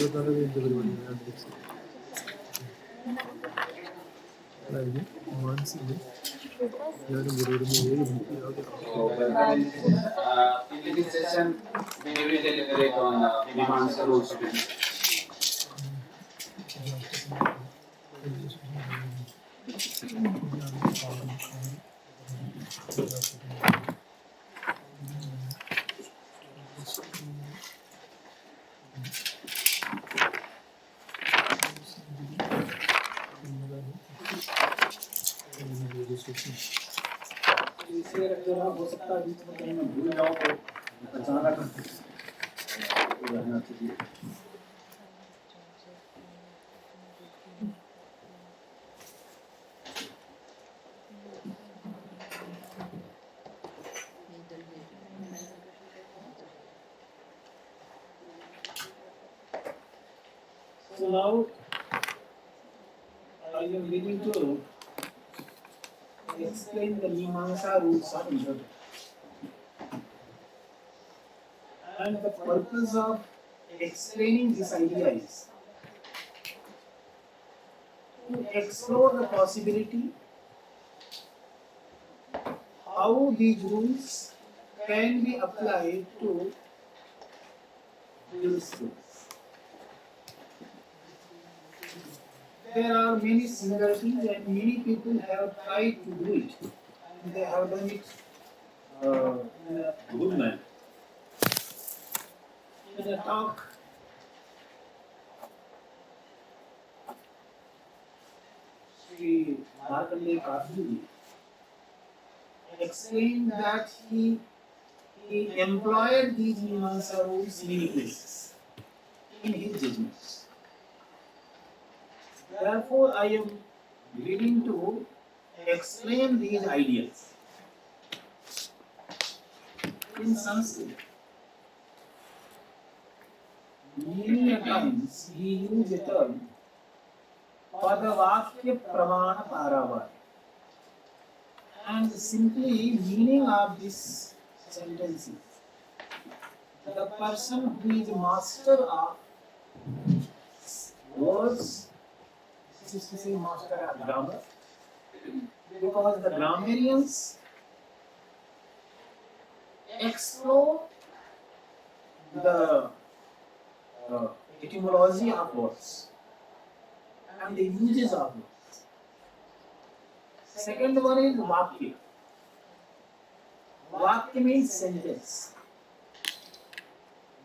In this session, we will deliberate on Mimamsa rules. हो सकता है बीच में कहीं मैं भूल जाऊं तो अचानक रहना चाहिए. So now I am beginning to explain the Mimamsa rules of interpretation. And the purpose of explaining this idea is to explore the possibility how these rules can be applied to jurisprudence. There are many similarities and many people have tried to do it. And they have done it in a good manner. In a talk, Sri Markandeya Karji explained that he employed these Mimamsa rules many places in his judgments. Therefore, I am willing to explain these ideas in Sanskrit. Many times he used a term Padavakya Pramana Paravar. And simply meaning of this sentence is the person who is master of words, this is to say master of grammar, because the grammarians explore the etymology of words and the uses of words. Second one is Vakya. Vakya means sentence.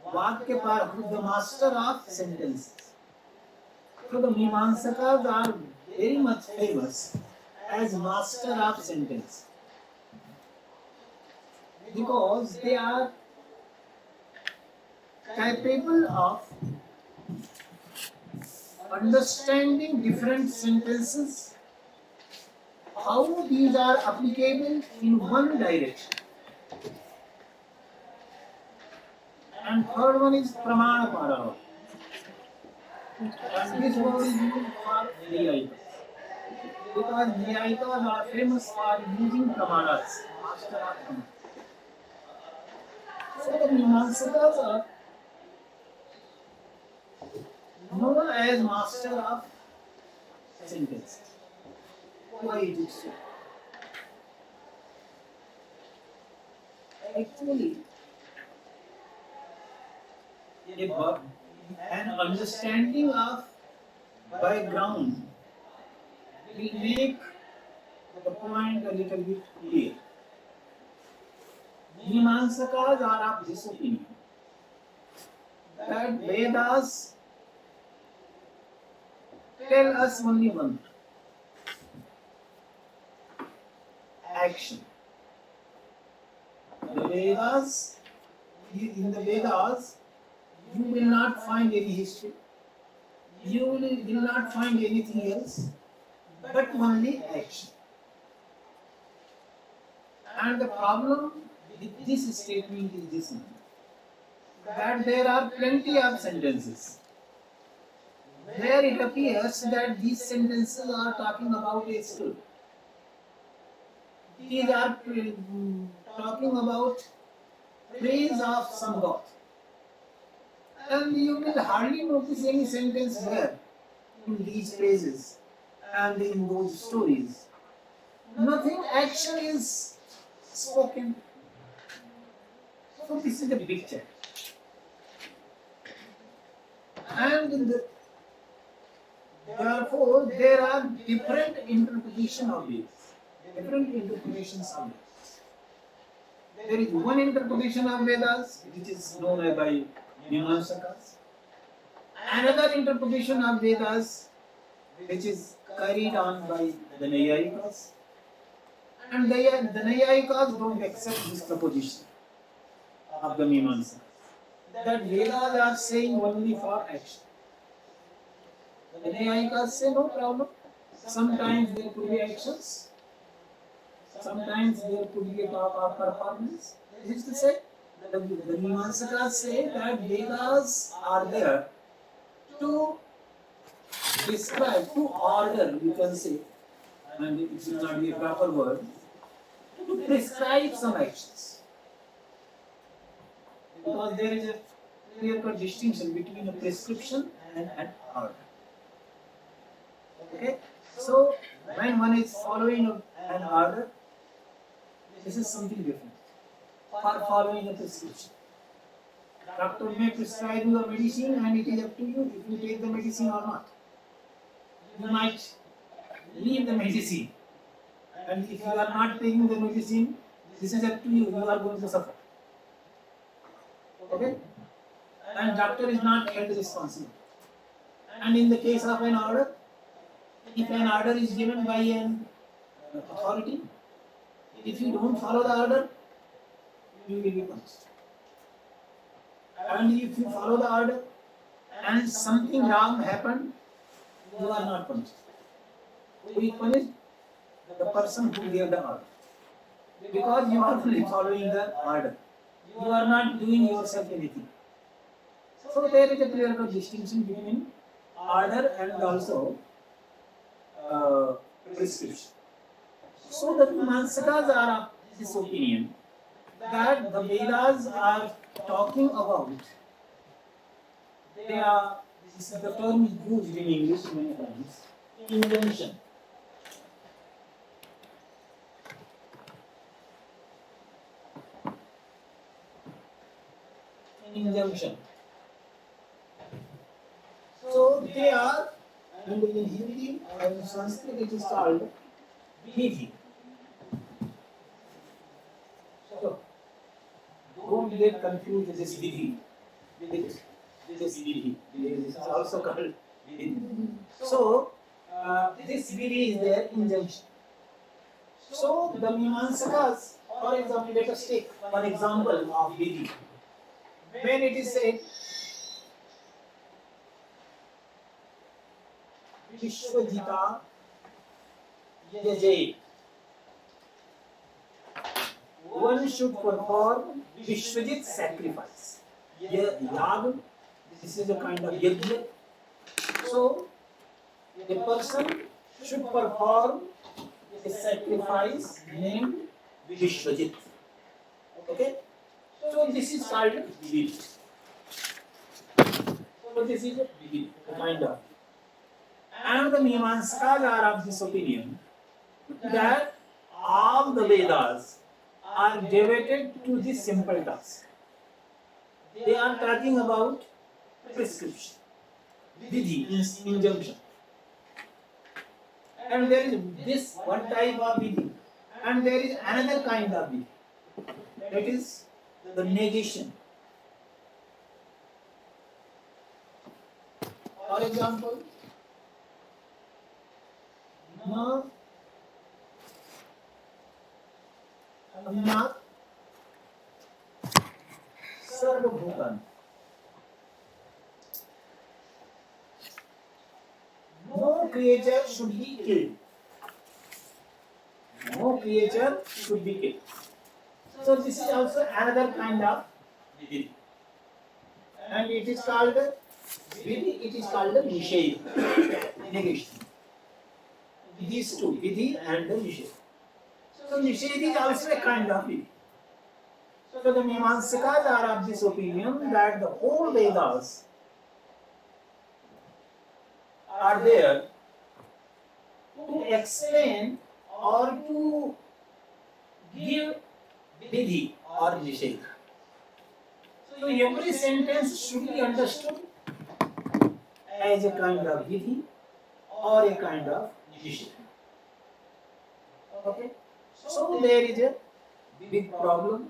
Vakya, the master of sentences. So the Mimamsakas are very much famous as master of sentence because they are capable of understanding different sentences, how these are applicable in one direction. And third one is Pramana Parava. And this one is used for Nyayikas. Because Nyayikas are famous for using Pramanas, master of Pramanas. So the Mimamsakas are known as master of sentences. Why is it so? Actually, an understanding of background will make the point a little bit clear. Mimamsakas are of this opinion that Vedas tell us only one action. In the Vedas, you will not find any history, you will not find anything else, but only action. And the problem with this statement is this one, that there are plenty of sentences where it appears that these sentences are talking about a story. These are talking about praise of some god. And you will hardly notice any sentence there in these phrases and in those stories. Nothing action is spoken. So this is a big challenge. And therefore there are different interpretations of this. Different interpretations of this. There is one interpretation of Vedas which is known by Mimamsakas. Another interpretation of Vedas which is carried on by the Naiyayikas. And the Naiyayikas don't accept this proposition of the Mimamsakas, that Vedas are saying only for action. The Naiyayikas say no problem. Sometimes there could be actions, sometimes there could be a talk of performance. This is to say, the Mimamsakas say that Vedas are there to describe, to order, you can say, and it should not be a proper word, to prescribe some actions. Because there is a clear-cut distinction between a prescription and an order. Okay? So, when one is following an order, this is something different. For following a prescription. Doctor may prescribe you a medicine and it is up to you if you take the medicine or not. You might leave the medicine, and if you are not taking the medicine, this is up to you, you are going to suffer. Okay? And doctor is not held responsible. And in the case of an order, if an order is given by an authority, if you don't follow the order, you will be punished. And if you follow the order and something wrong happened, you are not punished. Who is punished? The person who gave the order. Because you are only following the order. You are not doing yourself anything. So there is a clear-cut distinction between order and also prescription. So the Mimamsakas are of this opinion that the Vedas are talking about, this is the term used in English many times, injunction. Injunction. So they are, and in Hindi and in Sanskrit it is called vidhi. So don't get confused with this vidhi. This vidhi. This is also called vidhi. So this vidhi is their injunction. So the Mimamsakas, for example, let us take one example of vidhi. When it is said, Vishwajita Yajay, one should perform Vishwajit sacrifice. Yag, this is a kind of yajna. So, a person should perform a sacrifice named Vishwajit. Okay? So, this is called vidhi. So, this is a vidhi, a kind of. And the Mimamsakas are of this opinion that all the Vedas are devoted to this simple task. They are talking about prescription, vidhi, injunction. And there is this one type of vidhi, and there is another kind of vidhi. That is the negation. For example, no Amnat Sarvabhutan. No creature should be killed. No creature should be killed. So this is also another kind of vidhi. And it is called vidhi, it is called the nishedha, negation. These two, vidhi and the nishedha. So nishedha is also a kind of vidhi. So the Mimamsakas are of this opinion that the whole Vedas are there to explain or to give vidhi or nishedha. So every sentence should be understood as a kind of vidhi or a kind of nishedha. Okay? So there is a big problem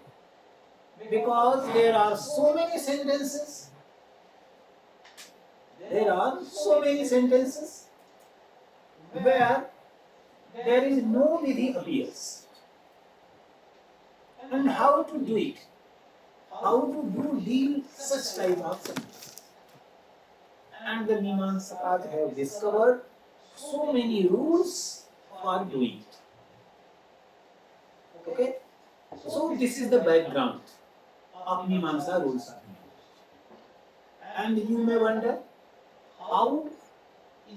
because there are so many sentences. There are so many sentences where there is no vidhi appears. And how to do it? How to deal such type of sentences? And the Mimamsakas have discovered so many rules for doing it. Okay? So this is the background of Mimamsa rules. And you may wonder, how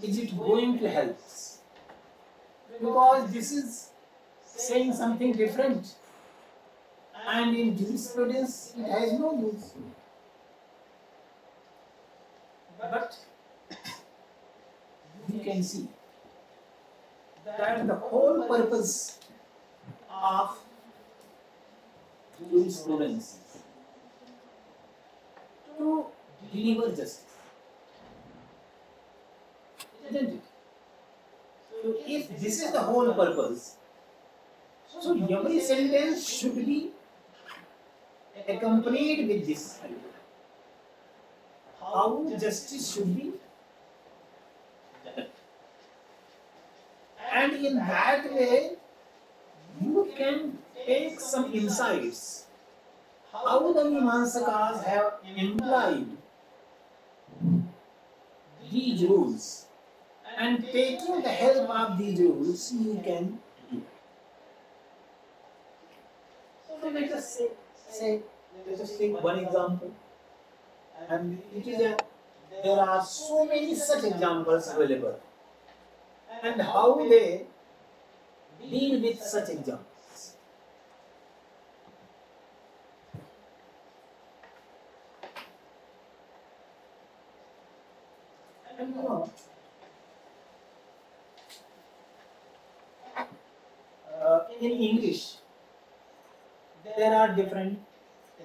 is it going to help us? Because this is saying something different. And in jurisprudence, it has no use. But you can see that the whole purpose of jurisprudence is to deliver justice. Isn't it? So if this is the whole purpose, so every sentence should be accompanied with this idea. How justice should be done. And in that way, you can take some insights how the Mimamsakas have implied these rules, and taking the help of these rules, you can do. So let us let us take one example, and there are so many such examples available, and how they deal with such examples. And you know, in English, there are different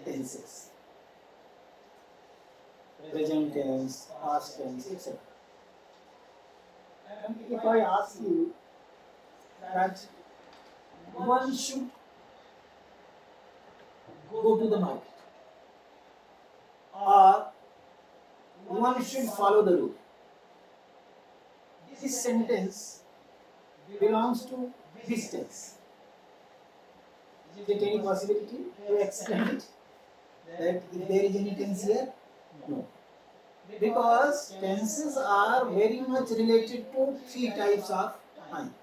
tenses: present tense, past tense, etc. And if I ask you that one should go to the market, or one should follow the rule, this sentence belongs to this tense. Is there any possibility to explain it? That if there is any tense here? No. Because tenses are very much related to three types of time: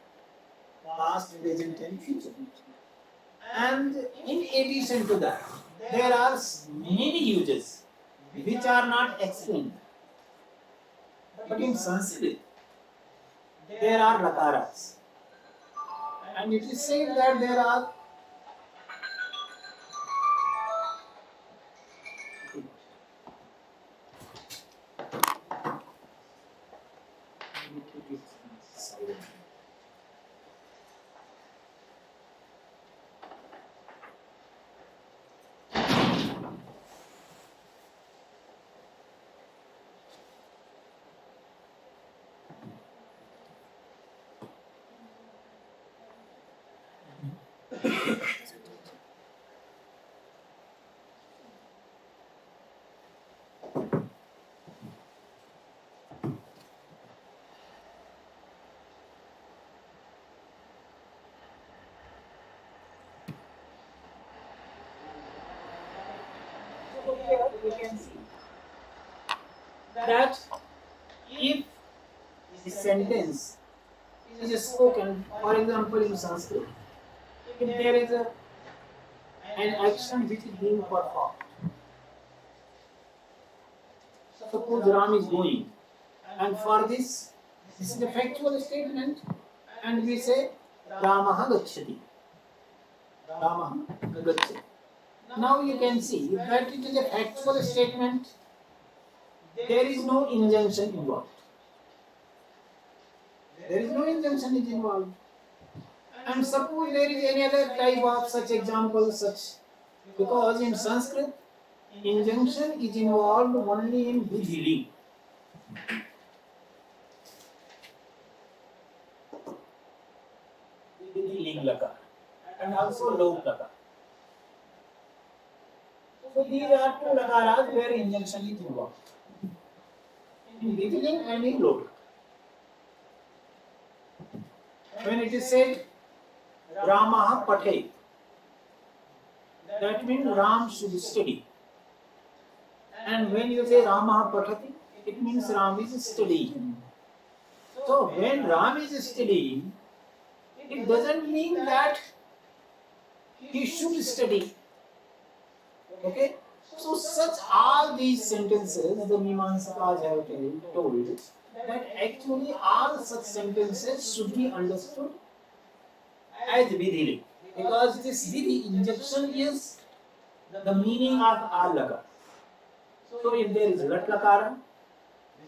past, present and future. And in addition to that, there are many uses which are not explained. But in Sanskrit, there are lakaras. And it is said that there are we can see that if the sentence is spoken, for example in Sanskrit, if there is an action which is being performed, suppose Ram is going, and for this is a factual statement, and we say Ramaha gacchati. Ramaha gacchati. Now you can see that it is a factual statement. There is no injunction involved. There is no injunction is involved. And suppose there is any other type of such example, because in Sanskrit, injunction is involved only in vidhi. Vidhi lakar and also lok lakar. So these are two lakaras where injunction is involved. In vidhi and in lok. When it is said Rama Pathe, that means Ram should study. And when you say Rama Pathati, it means Ram is studying. So when Ram is studying, it doesn't mean that he should study. Okay? So such all these sentences the Mimamsakas have told that actually all such sentences should be understood as vidhi, because this vidhi injunction is the meaning of all lakar. So if there is lat lakara,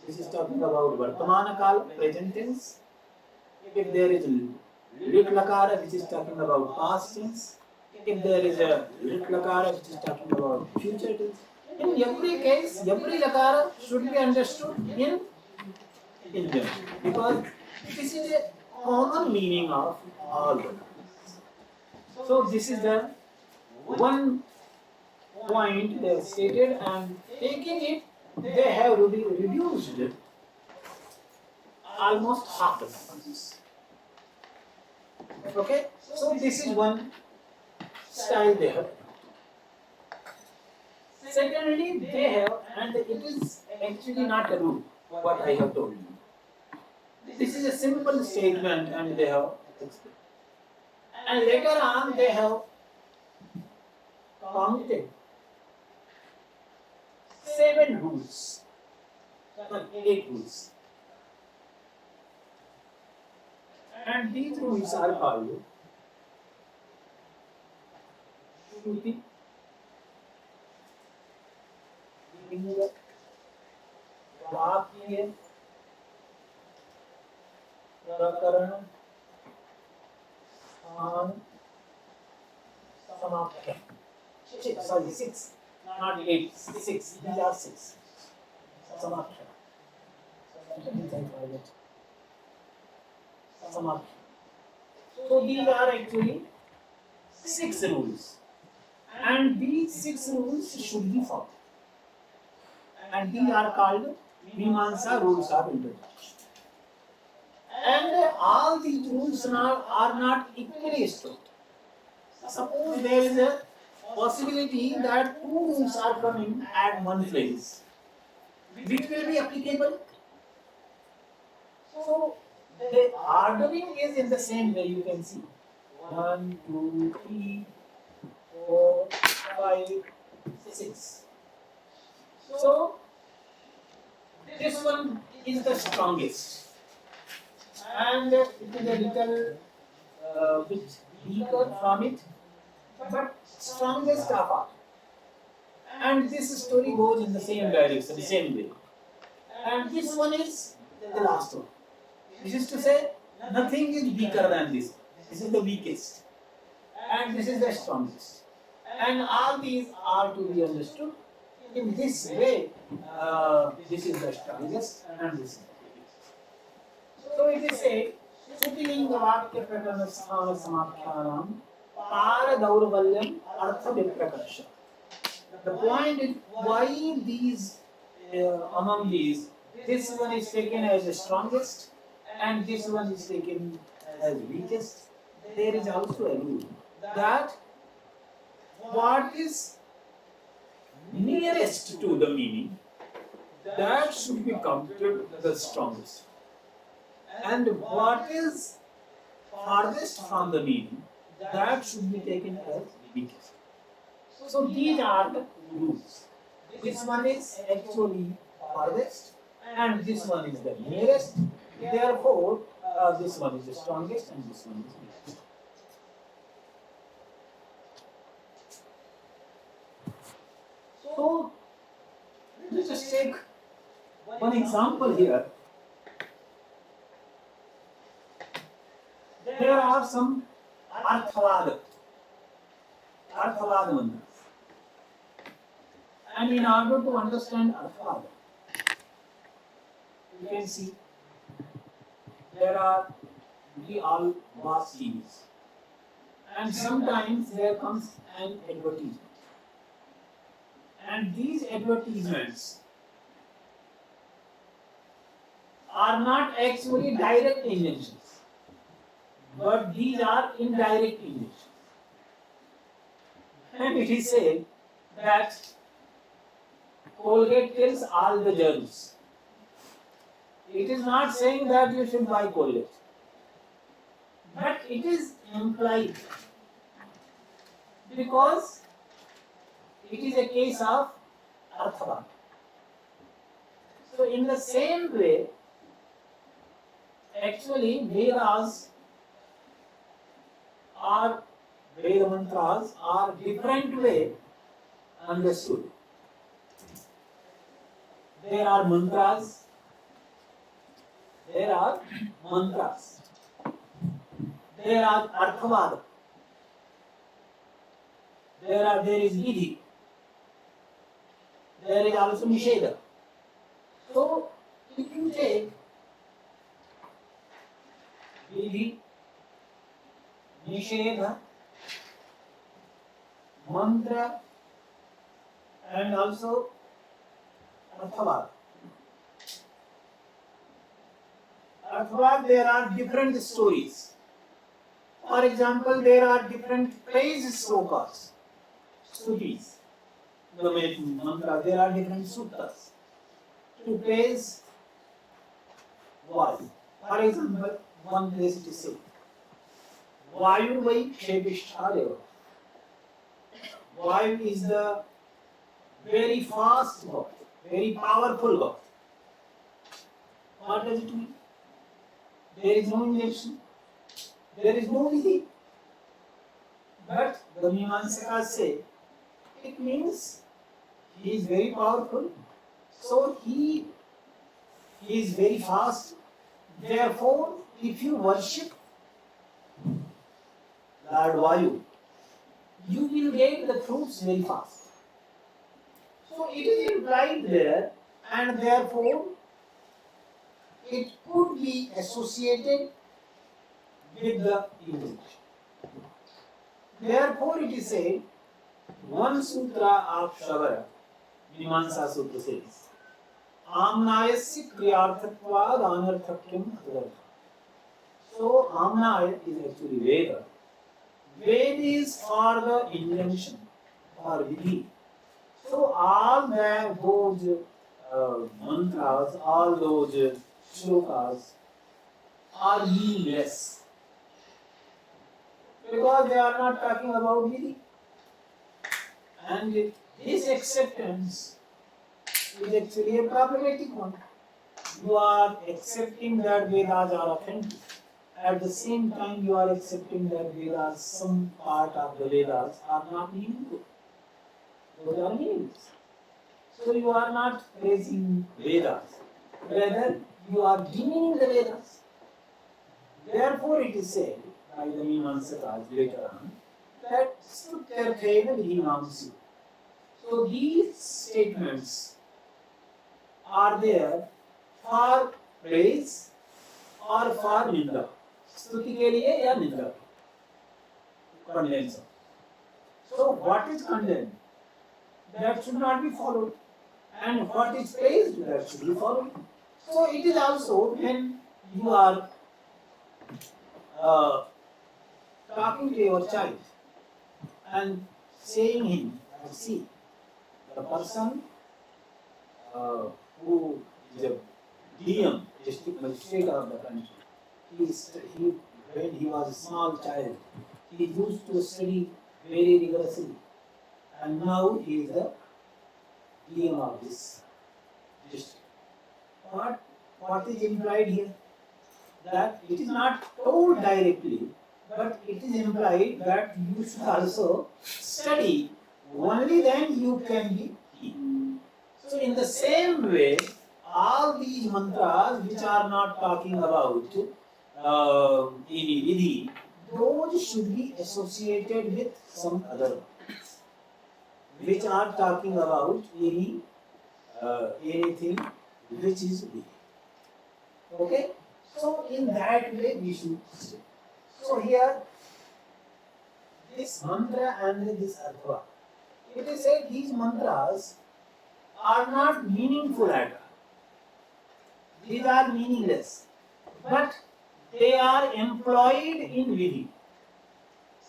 this is talking about vartamana kala, present tense. If there is lit lakara, which is talking about past tense. If there is a lit lakara, which is talking about future tense. In every case, every lakara should be understood in Indian, because this is a common meaning of all lakaras. So this is the one point they have stated, and taking it, they have reduced it almost half the numbers. Okay, so this is one style they have. Secondly, they have, and it is actually not a rule, what I have told you. This is a simple statement, and they have explained. And later on, they have counted 7 rules, not 8 rules. And these rules are called Shruti, Linga, Vakya, Prakarana, Sthana, Samakhya. 6, not 8, 6. These are 6. Samakhya. Samakhya. So these are actually 6 rules. And these 6 rules should be followed. And these are called Mimamsa rules of interpretation. And all these rules are not equally strict. Suppose there is a possibility that 2 rules are coming at one place, which will be applicable. So the ordering is in the same way, you can see. 1, 2, 3, 4, 5, 6. So this one is the strongest, and it is a little bit weaker from it, but strongest of all. And this story goes in the same direction, the same way. And this one is the last one. This is to say, nothing is weaker than this. This is the weakest, and this is the strongest. And all these are to be understood in this way. This is the strongest, and this is the weakest. So it is said, Shutilinga Vakya Prakarana Sthana Samakhyanam Para Daurvalyam Artha Viprakarsha. The point is, why these, among these, this one is taken as the strongest, and this one is taken as weakest. There is also a rule that what is nearest to the meaning, that should be counted the strongest, and what is farthest from the meaning, that should be taken as weakest. So these are the rules. This one is actually farthest, and this one is the nearest. Therefore, this one is the strongest, and this one is the weakest. One example here, there are some Arthavad mantras. And in order to understand Arthavad, you can see there are we all watch TVs. And sometimes there comes an advertisement. And these advertisements are not actually direct injunctions, but these are indirect injunctions. And it is said that Colgate kills all the germs. It is not saying that you should buy Colgate, but it is implied because it is a case of Arthavad. So in the same way, actually Vedas or Veda mantras are different way understood. There are mantras, there are Arthavad, there is Vidhi, there is also Nisheda. So if you take Vidhi, Nisheda, mantra and also Arthavad. Arthavad, there are different stories. For example, there are different praise slokas, stutis. The mantra, there are different suttas to praise Vayu. For example, one place it is said, Vayu vai Kshepishtadeva. Vayu is the very fast God, very powerful God. What does it mean? There is no injection, there is no vidhi. But the Mimamsakas say it means he is very powerful, so he is very fast. Therefore, if you worship Lord Vayu, you will get the fruits very fast. So it is implied there, and therefore it could be associated with the injunction. Therefore it is said, one sutra of Shavara, Mimamsa Sutra says, Amnayasya kriyarthatvad anarthakyam advartha. So Amnaya is actually Veda. Veda is for the injunction, for vidhi. So all those mantras, all those shlokas are meaningless because they are not talking about vidhi. And this acceptance is actually a problematic one. You are accepting that Vedas are authentic. At the same time, you are accepting that Vedas, some part of the Vedas are not meaningful. Those are meaningless. So you are not praising Vedas. Rather, you are demeaning the Vedas. Therefore, it is said by the Mimamsakas later on that Stutyarthena Vidhinamsu. So these statements are there for praise or for ninda. Stuti ke liye ya ninda. Condemns. So what is condemned? That should not be followed. And what is praised? That should be followed. So it is also when you are talking to your child and saying him, see, the person who is a DM, district magistrate of the country, when he was a small child, he used to study very rigorously, and now he is the DM of this district. What is implied here? That it is not told directly, but it is implied that you should also study, only then you can be king. So in the same way, all these mantras which are not talking about any vidhi, those should be associated with some other ones, which are talking about anything which is vidhi. Okay? So in that way we should say. So here, this mantra and this artha, it is said these mantras are not meaningful at all. These are meaningless. But they are employed in vidhi,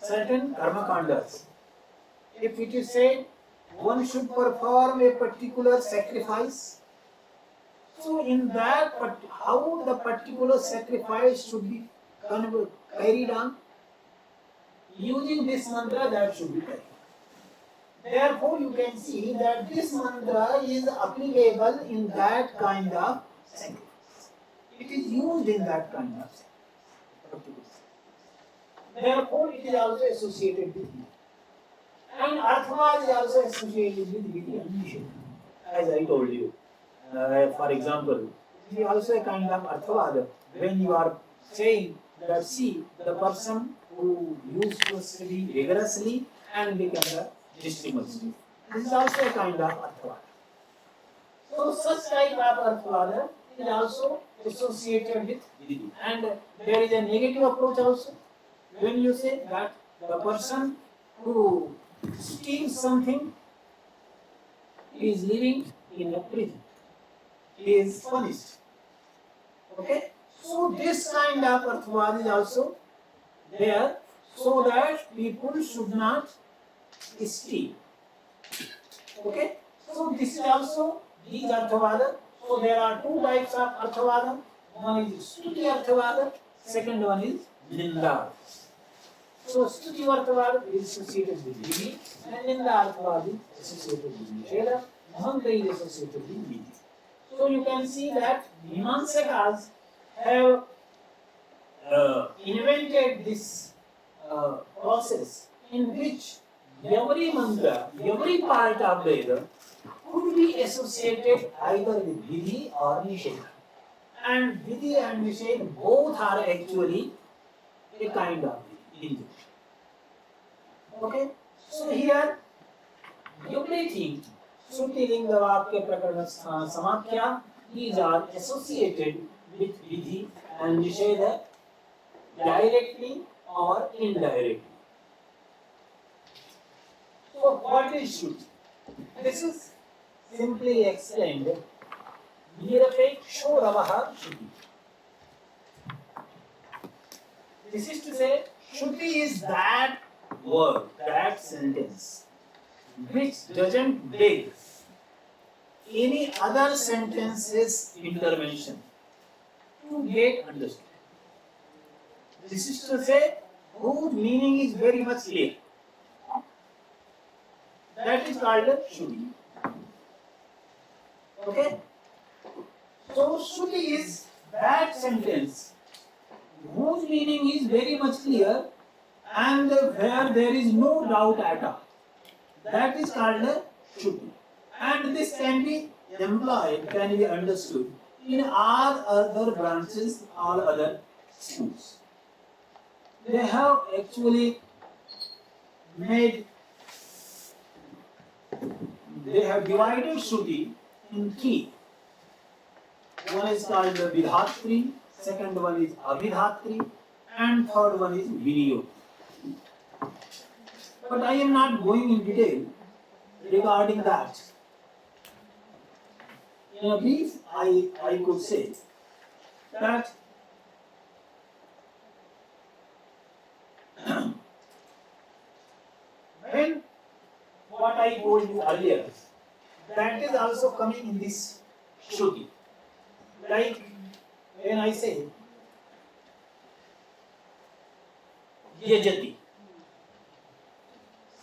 certain karma kandas. If it is said one should perform a particular sacrifice, so in that, how the particular sacrifice should be carried on, using this mantra, that should be carried. Therefore, you can see that this mantra is applicable in that kind of sacrifice. It is used in that kind of sacrifice. Therefore, it is also associated with vidhi. And arthavad is also associated with vidhi and nishedha, as I told you. For example, it is also a kind of arthavad when you are saying that, see, the person who used to study rigorously and become a distinguished student. This is also a kind of arthavad. So such type of arthavad is also associated with vidhi. And there is a negative approach also. When you say that the person who steals something is living in a prison, he is punished. Okay? So this kind of arthavad is also there, so that people should not steal. Okay? So this is also these arthavada. So there are two types of arthavada. One is stuti arthavada, second one is ninda. So stuti arthavada is associated with vidhi, and ninda arthavada is associated with nishedha, mantra is associated with vidhi. So you can see that Mimamsakas have invented this process in which every mantra, every part of Veda could be associated either with vidhi or nishedha. And vidhi and nishedha both are actually a kind of injunction. Okay? So here, everything, Shruti Linga Vakya Prakarana Samakhya, these are associated with vidhi and nishedha directly or indirectly. So what is Shruti? This is simply explained. Nirapeksho Ravaha Shruti. This is to say, Shruti is that word, that sentence, which doesn't beg any other sentence's intervention to get understood. This is to say, whose meaning is very much clear. That is called Shruti. Okay? So Shruti is that sentence whose meaning is very much clear and where there is no doubt at all. That is called Shruti. And this can be employed, can be understood in all other branches, all other schools. They have actually divided Shruti in three. One is called Vidhatri, second one is Abhidhatri, and third one is Viniyog. But I am not going in detail regarding that. In a brief, I could say that when what I told you earlier, that is also coming in this Shruti. Like when I say Yajati,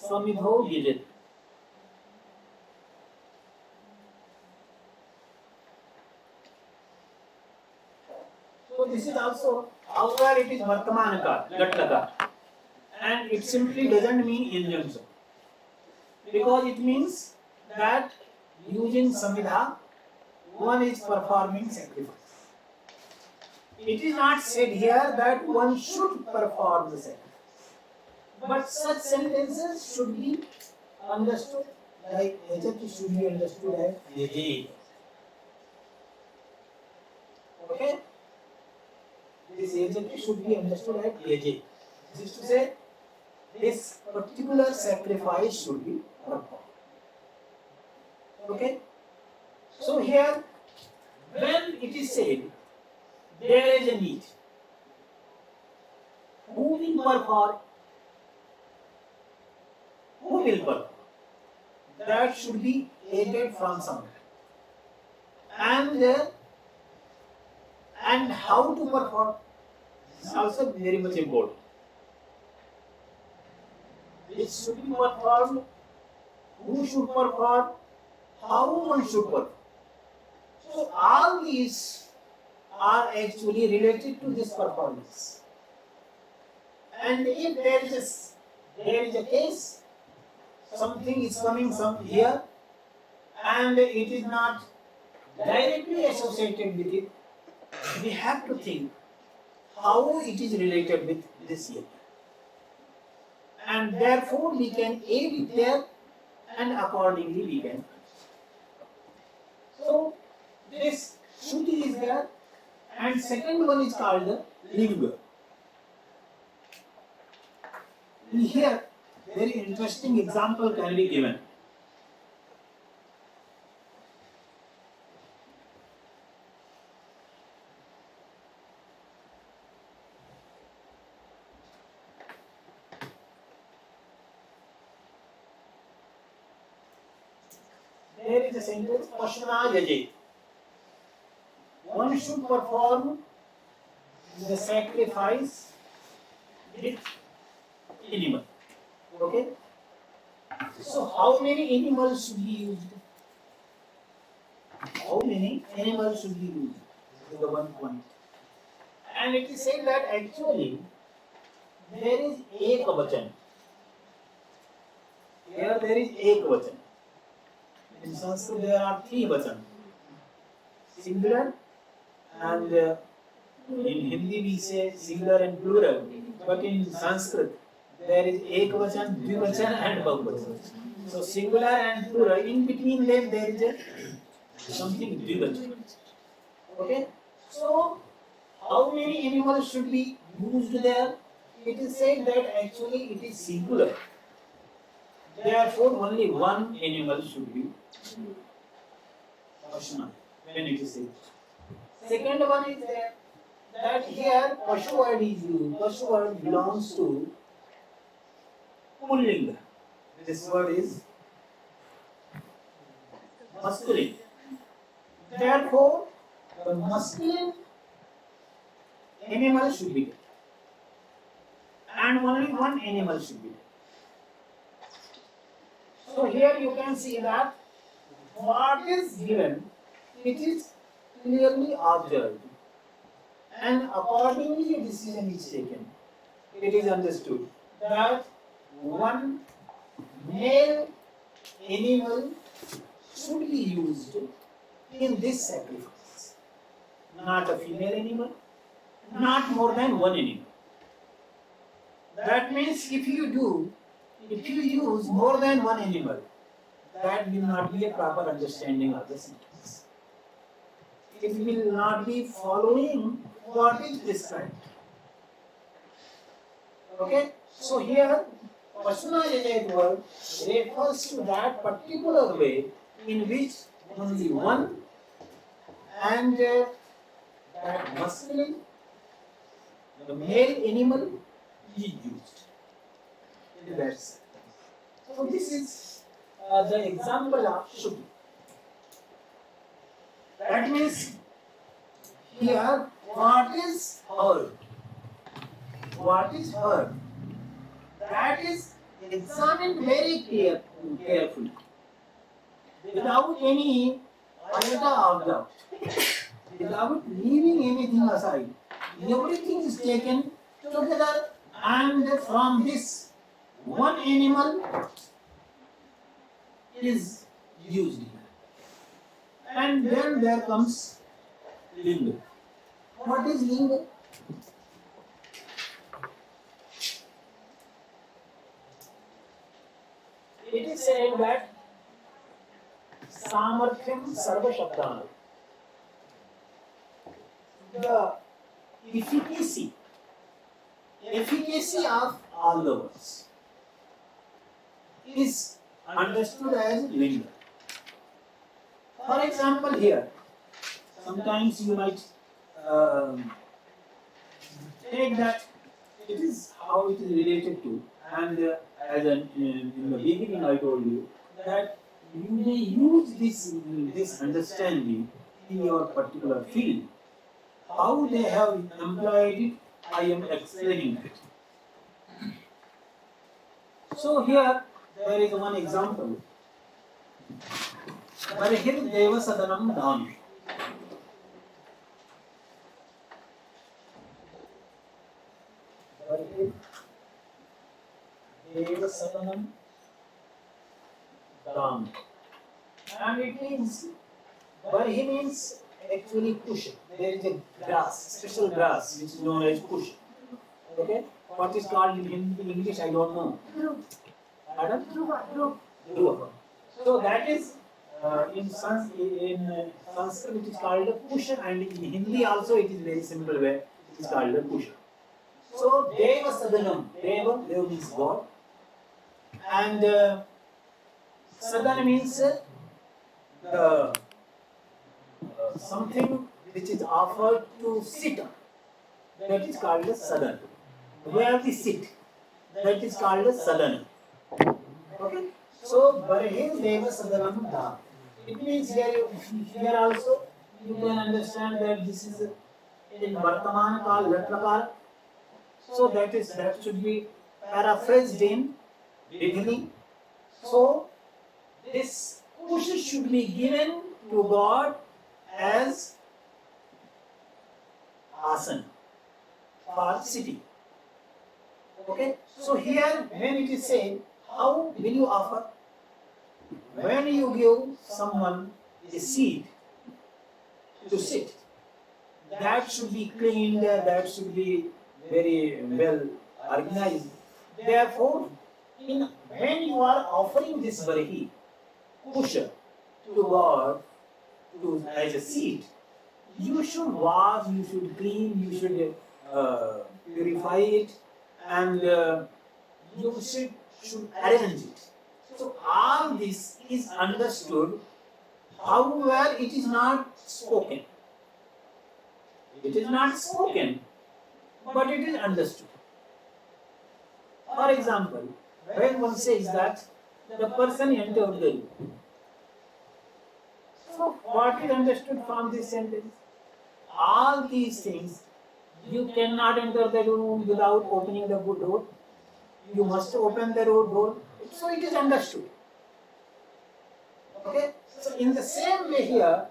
Samidho Yajati. So this is also, however it is Vartamanaka, Gatlaka, and it simply doesn't mean injunction, because it means that using Samvidha one is performing sacrifice. It is not said here that one should perform the sacrifice, but such sentences should be understood like Egypt should be understood as Yajid. Okay? This Egypt should be understood as Yajid. This is to say, this particular sacrifice should be performed. Okay? So here, when it is said, there is a need, who will perform? Who will perform? That should be aided from somewhere. And how to perform is also very much important. It should be performed, who should perform, how one should perform. So all these are actually related to this performance. And if there is a case, something is coming from here and it is not directly associated with it, we have to think how it is related with this here. And therefore we can aid it there and accordingly we can. So this Shruti is there, and second one is called the Linga. Here very interesting example can be given. There is a sentence, Pashuna Yaje. One should perform the sacrifice with animal. Okay? So how many animals should be used? How many animals should be used? This is the one point. And it is said that actually there is ekavachan. Here there is ekavachan. In Sanskrit there are three vachan. Singular and in Hindi we say singular and plural. But in Sanskrit there is ekavachan, dvivachan and bahuvachan. So singular and plural, in between them there is a something dvivachan. Okay? So how many animals should be used there? It is said that actually it is singular. Therefore only one animal should be Pashuna when it is said. Second one is that here Pashu word is used. Pashu word belongs to Pullinga. This word is masculine. Therefore, the masculine animal should be there. And only one animal should be there. So here you can see that what is given, it is clearly observed. And accordingly a decision is taken. It is understood that one male animal should be used in this sacrifice. Not a female animal, not more than one animal. That means if you use more than one animal, that will not be a proper understanding of the sentence. It will not be following what is prescribed. Okay? So here, Pashuna Yajayat word refers to that particular way in which only one and that masculine, the male animal is used. That's so this is the example of Shruti. That means here what is heard? What is heard? That is examined very carefully, without any iota of doubt, without leaving anything aside. Everything is taken together, and from this one animal is used. And then there comes Linga. What is Linga? It is said that Samarthyam Sarva Shabdana. The efficacy of all the words is understood as Linga. For example, here, sometimes you might take that it is how it is related to, and in the beginning I told you that you may use this understanding in your particular field. How they have employed it, I am explaining it. So here there is one example. Barahir Deva Sadanam Dham. Barahir Deva Sadanam Dham. And it means, Barhi means actually cushion. There is a grass, special grass which is known as cushion. Okay? What is called in English, I don't know. Pardon? Dhruva. So that is in Sanskrit it is called a cushion, and in Hindi also it is very simple way. It is called a cushion. So Deva Sadanam. Deva means God. And Sadana means something which is offered to sit on. That is called a sadhana. Where we sit, that is called a sadhana. Okay? So, Barahir Deva Sadhanam Dham. It means here also you can understand that this is in Vartaman Kal, Latrakal. So that should be paraphrased in beginning. So, this push should be given to God as asan for sitting. Okay? So here when it is said, how will you offer? When you give someone a seat to sit, that should be cleaned, that should be very well organized. Therefore, when you are offering this barahi, pusher, to God as a seat, you should wash, you should clean, you should purify it, and you should arrange it. So all this is understood, however it is not spoken. It is not spoken, but it is understood. For example, when one says that the person entered the room, so what is understood from this sentence? All these things, you cannot enter the room without opening the door. You must open the door. So it is understood. Okay? So in the same way here,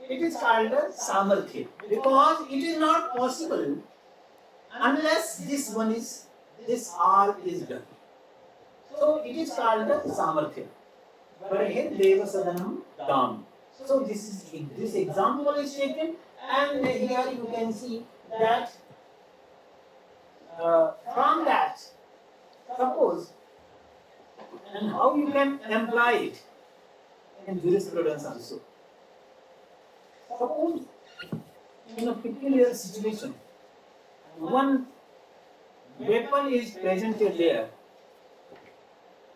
it is called a samarthya, because it is not possible unless this all is done. So it is called a samarthya. Barahir Deva Sadanam Dham. So this example is taken, and here you can see that from that, suppose, and how you can apply it in jurisprudence also. Suppose in a peculiar situation, one weapon is presented there,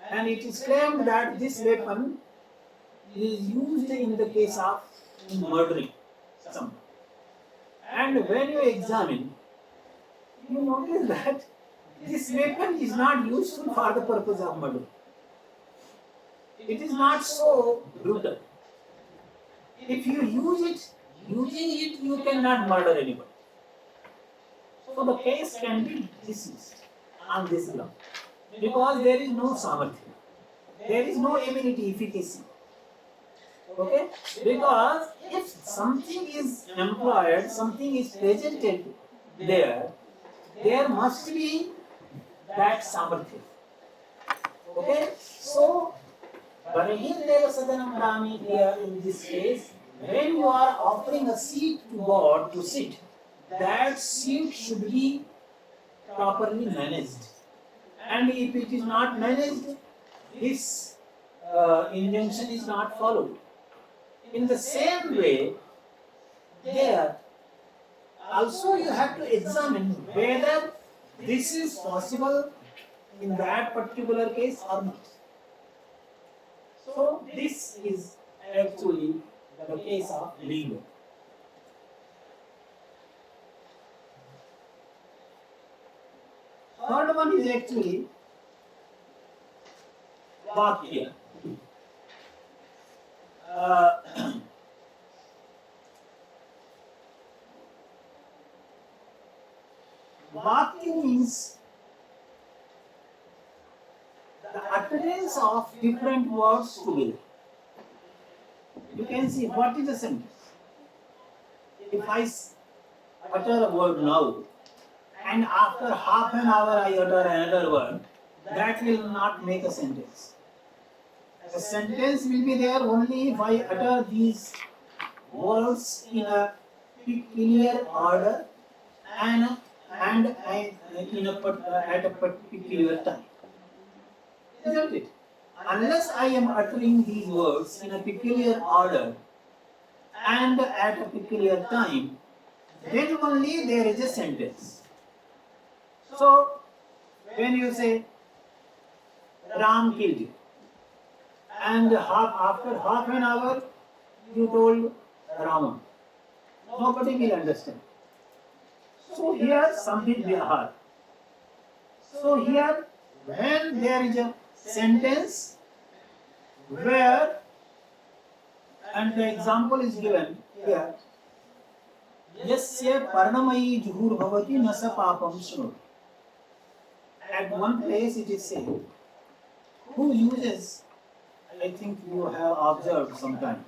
and it is claimed that this weapon is used in the case of murdering someone. And when you examine, you notice that this weapon is not useful for the purpose of murder. It is not so brutal. If you using it, you cannot murder anybody. So the case can be dismissed on this ground, because there is no samarthya, there is no immunity efficacy. Okay? Because if something is employed, something is presented there must be that samarthya. Okay? So, Barahir Deva Sadanam Dhami here in this case when you are offering a seat to God to sit, that seat should be properly managed. And if it is not managed, this injunction is not followed. In the same way, there also you have to examine whether this is possible in that particular case or not. So this is actually the case of lingo. Third one is actually vakya. Vakya means the utterance of different words together. You can see what is a sentence. If I utter a word now, and after half an hour I utter another word, that will not make a sentence. A sentence will be there only if I utter these words in a peculiar order and at a particular time. Isn't it? Unless I am uttering these words in a peculiar order and at a peculiar time, then only there is a sentence. So, when you say Ram killed you, and after half an hour you told Rama, nobody will understand. So here something will hard. So here when there is a sentence where, and the example is given here, Yasya parnamayi juhur bhavati nasa papam shnur. At one place it is said, who uses, I think you have observed sometime,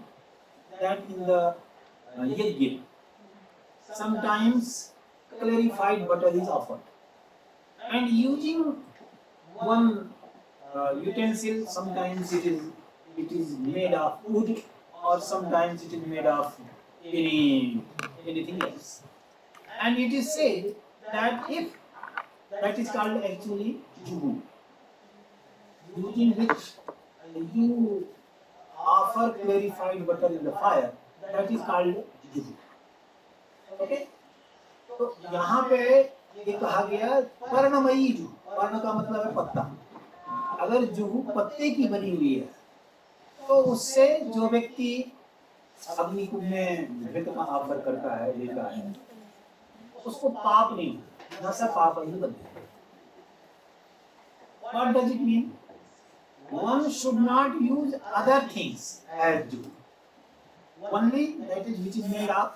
that in the yajna, sometimes clarified butter is offered. And using one utensil, sometimes it is made of wood, or sometimes it is made of anything else. And it is said that if that is called actually juhu, using which you offer clarified butter in the fire, that is called juhu. Okay? तो यहाँ पे ये कहा गया पर्णमयी जुहू, पर्ण का मतलब है पत्ता। अगर जुहू पत्ते की बनी हुई है तो उससे जो व्यक्ति अग्निकुंड में घृत का ऑफर करता है, लेता है, उसको पाप नहीं, न सा पाप ही बनता है। What does it mean? One should not use other things as juhu. Only that is which is made of,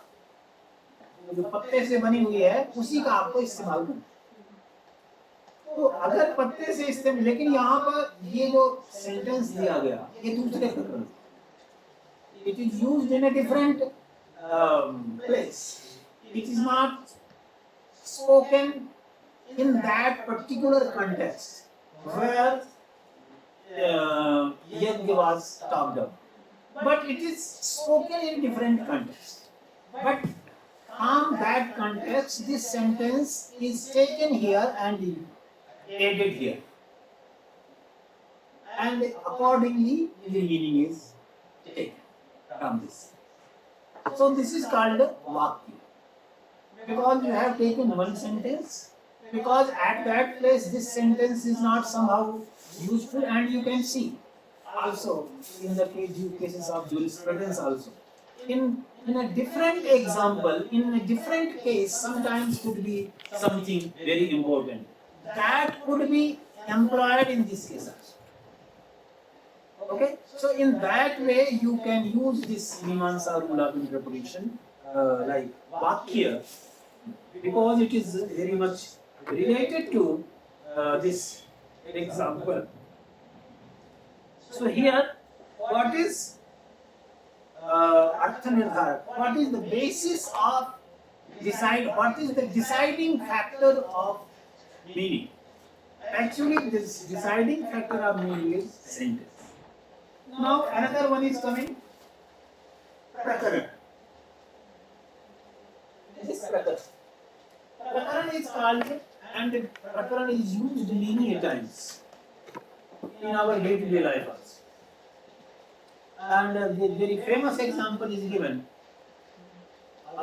जो पत्ते से बनी हुई है उसी का आपको इस्तेमाल करना। तो अगर पत्ते से इस्तेमाल, लेकिन यहाँ पर ये जो सेंटेंस दिया गया ये दूसरे प्रकरण, it is used in a different place. It is not spoken in that particular context where yajna was talked of, but it is spoken in different context. But from that context, this sentence is taken here and added here, and accordingly the meaning is taken from this. So this is called vakya, because you have taken one sentence, because at that place this sentence is not somehow useful, and you can see also in the cases of jurisprudence also. In a different example, in a different case, sometimes could be something very important. That could be employed in this case also. Okay? So in that way, you can use this Mimamsa rule of interpretation like Vakya, because it is very much related to this example. So here, what is Artha Nirdharak? What is the basis of what is the deciding factor of meaning? Actually, this deciding factor of meaning is sentence. Now, another one is coming. Prakaran. This Prakaran. Prakaran is called, and Prakaran is used many times in our day-to-day life also. And the very famous example is given.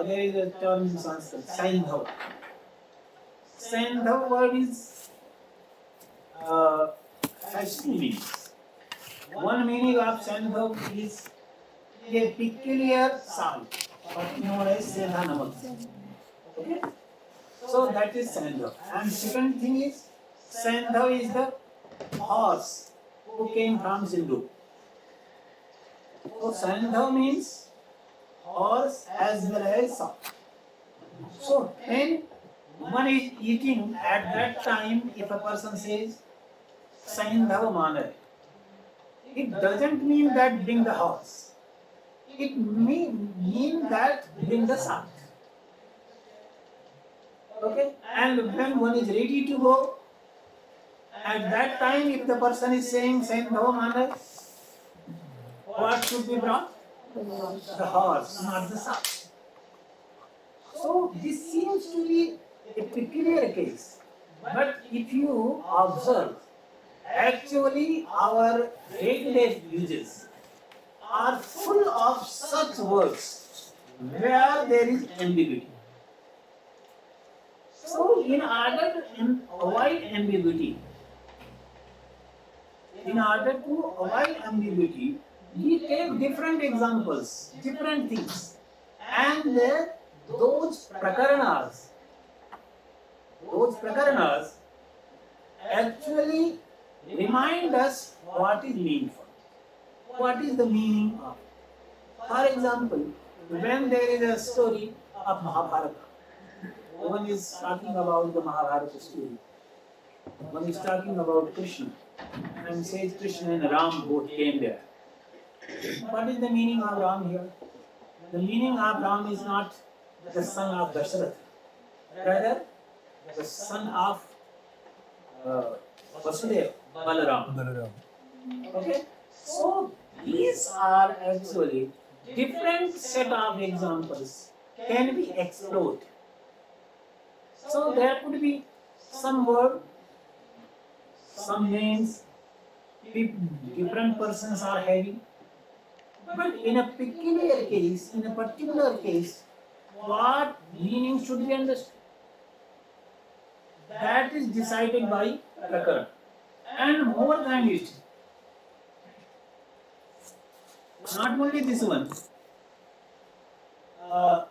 There is a term in Sanskrit, Saindhav. Saindhav word is has two meanings. One meaning of Saindhav is a peculiar salt, what known as Sedha Namak. Okay? So that is Saindhav. And second thing is, Saindhav is the horse who came from Sindhu. So Saindhav means horse as well as salt. So when one is eating at that time, if a person says Saindhav Manare, it doesn't mean that bring the horse. It mean that bring the salt. Okay? And when one is ready to go, at that time, if the person is saying Saindhav Manare, what should be brought? The horse, not the salt. So this seems to be a peculiar case. But if you observe, actually our day-to-day uses are full of such words where there is ambiguity. So in order to avoid ambiguity, we take different examples, different things, and those prakaranas actually remind us what is meaningful, what is the meaning of. For example, when there is a story of Mahabharata, one is talking about the Mahabharata story, one is talking about Krishna, and says Krishna and Ram both came there. What is the meaning of Ram here? The meaning of Ram is not the son of Dasharath, rather the son of Vasudeva, Balaram. Okay? So these are actually different set of examples can be explored. So there could be some word, some names, different persons are having. But in a peculiar case, in a particular case, what meaning should be understood? That is decided by Prakaran. And more than it, not only this one, let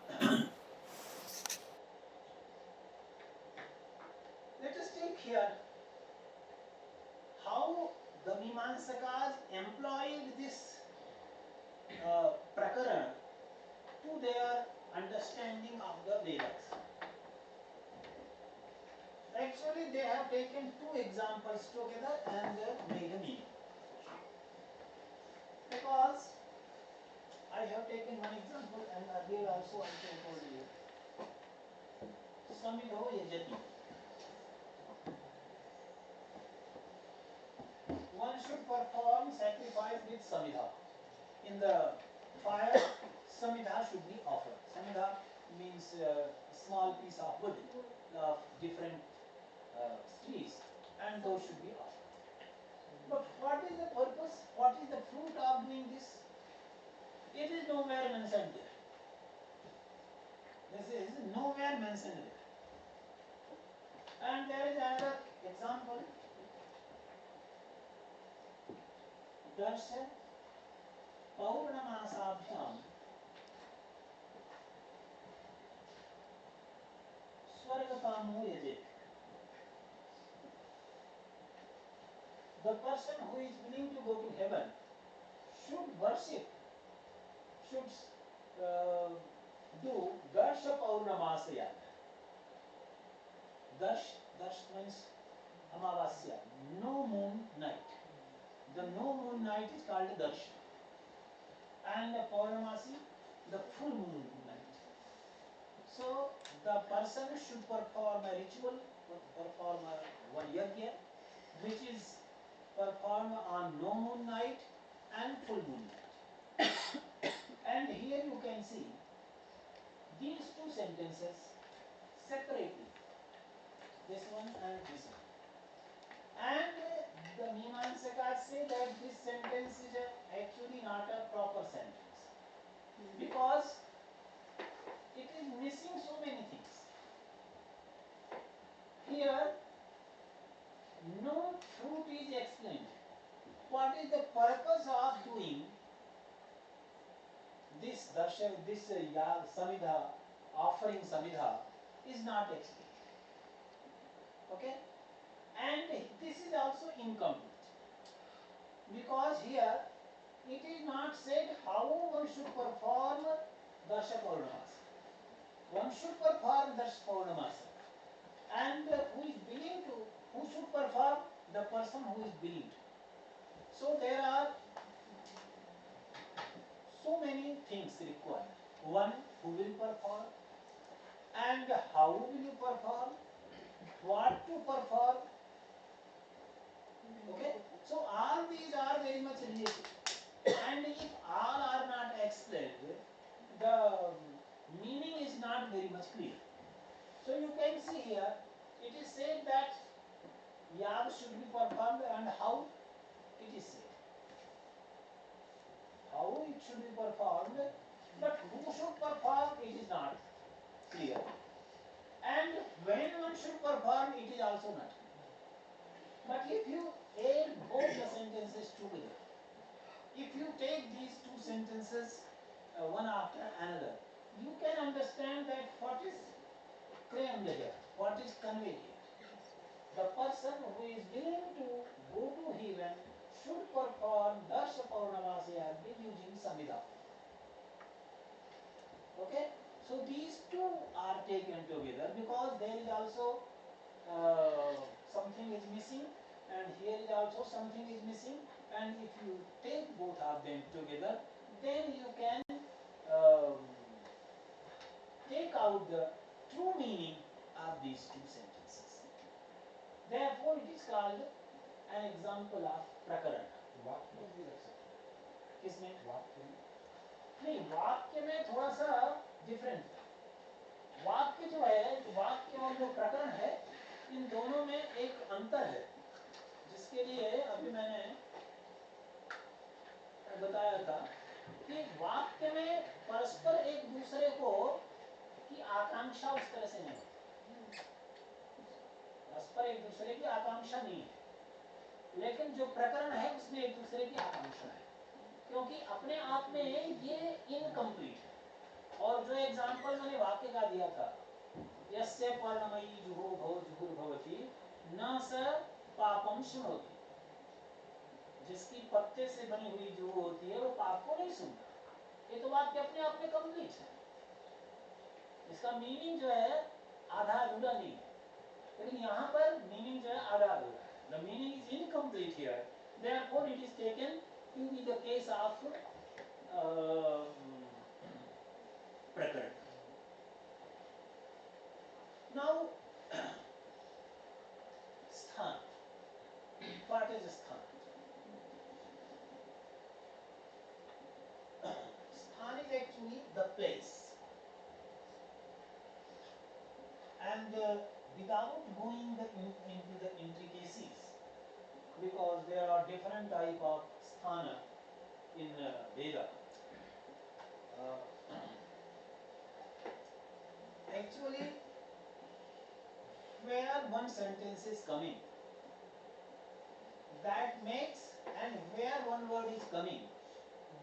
us take here how the Mimamsakas employed this Prakaran to their understanding of the Vedas. Actually, they have taken two examples together and made a meaning. Because I have taken one example and earlier also I told you. Samidho yajati. One should perform sacrifice with samidha. In the fire, samidha should be offered. Samidha means small piece of wood of different trees, and those should be offered. But what is the purpose? What is the fruit of doing this? It is nowhere mentioned there. This is nowhere mentioned there. And there is another example. Darshan Paurnamasabhyam Swargapamo yaje. The person who is willing to go to heaven should worship, should do Darsha Paurnamasya. Darsh means Amavasya, no moon night. The no moon night is called Darsh. And the Paurnamasi, the full moon night. So the person should perform a ritual, perform one yajna, which is performed on no moon night and full moon night. And here you can see these two sentences separately, this one and this one. And the Mimamsakas say that this sentence is actually not a proper sentence because it is missing so many things. Here, no truth is explained. What is the purpose of doing this darshan, this samidha, offering samidha is not explained. Okay? And this is also incomplete because here it is not said how one should perform darsha paurnamasa. One should perform darsha paurnamasa, and who should perform? The person who is believed. So there are so many things required. One, who will perform, and how will you perform, what to perform. Okay, so all these are very much related, and if all are not explained, the meaning is not very much clear. So you can see here, it is said that yag should be performed, and how it is said. How it should be performed, but who should perform, it is not clear. And when one should perform, it is also not clear. But if you add both the sentences together, if you take these two sentences one after another, you can understand that what is claimed here, what is conveyed here. The person who is willing to go to heaven should perform darsha paurnamasa using samidha. Okay, so these two are taken together because there is also something is missing, and here is also something is missing, and if you take both of them together, then you can take out the true meaning of these two sentences. Therefore, it is called an example of prakarana. वाक्य भी रख सकते किसमें? हैं वाक्य नहीं, वाक्य में थोड़ा सा डिफरेंट है। वाक्य जो है, वाक्य और जो प्रकरण है, इन दोनों में एक अंतर है, जिसके लिए अभी मैंने बताया था कि वाक्य में परस्पर एक दूसरे को की आकांक्षा उस तरह से नहीं होती, परस्पर एक दूसरे की आकांक्षा नहीं है, लेकिन जो प्रकरण है उसमें एक दूसरे की आकांक्षा है, क्योंकि अपने आप में ये इनकम्प्लीट है। और जो एग्जाम्पल मैंने वाक्य का दिया था, यस्य पर्णमयी जुहो भव जुहुर्भवति न स पापम शृणोति, जिसकी पत्ते से बनी हुई जुहू होती है वो पाप को नहीं सुनता। ये तो वाक्य अपने आप में कंप्लीट है, इसका मीनिंग जो है आधा अधूरा नहीं है, लेकिन यहाँ पर मीनिंग जो है आधा अधूरा है। The meaning is incomplete here, therefore it is taken to be the case of prakarana. Now, sthan. What is sthan? Sthan is actually the place, and without going into the intricacies, because there are different type of sthana in Veda. Actually, where one sentence is coming, that makes, and where one word is coming,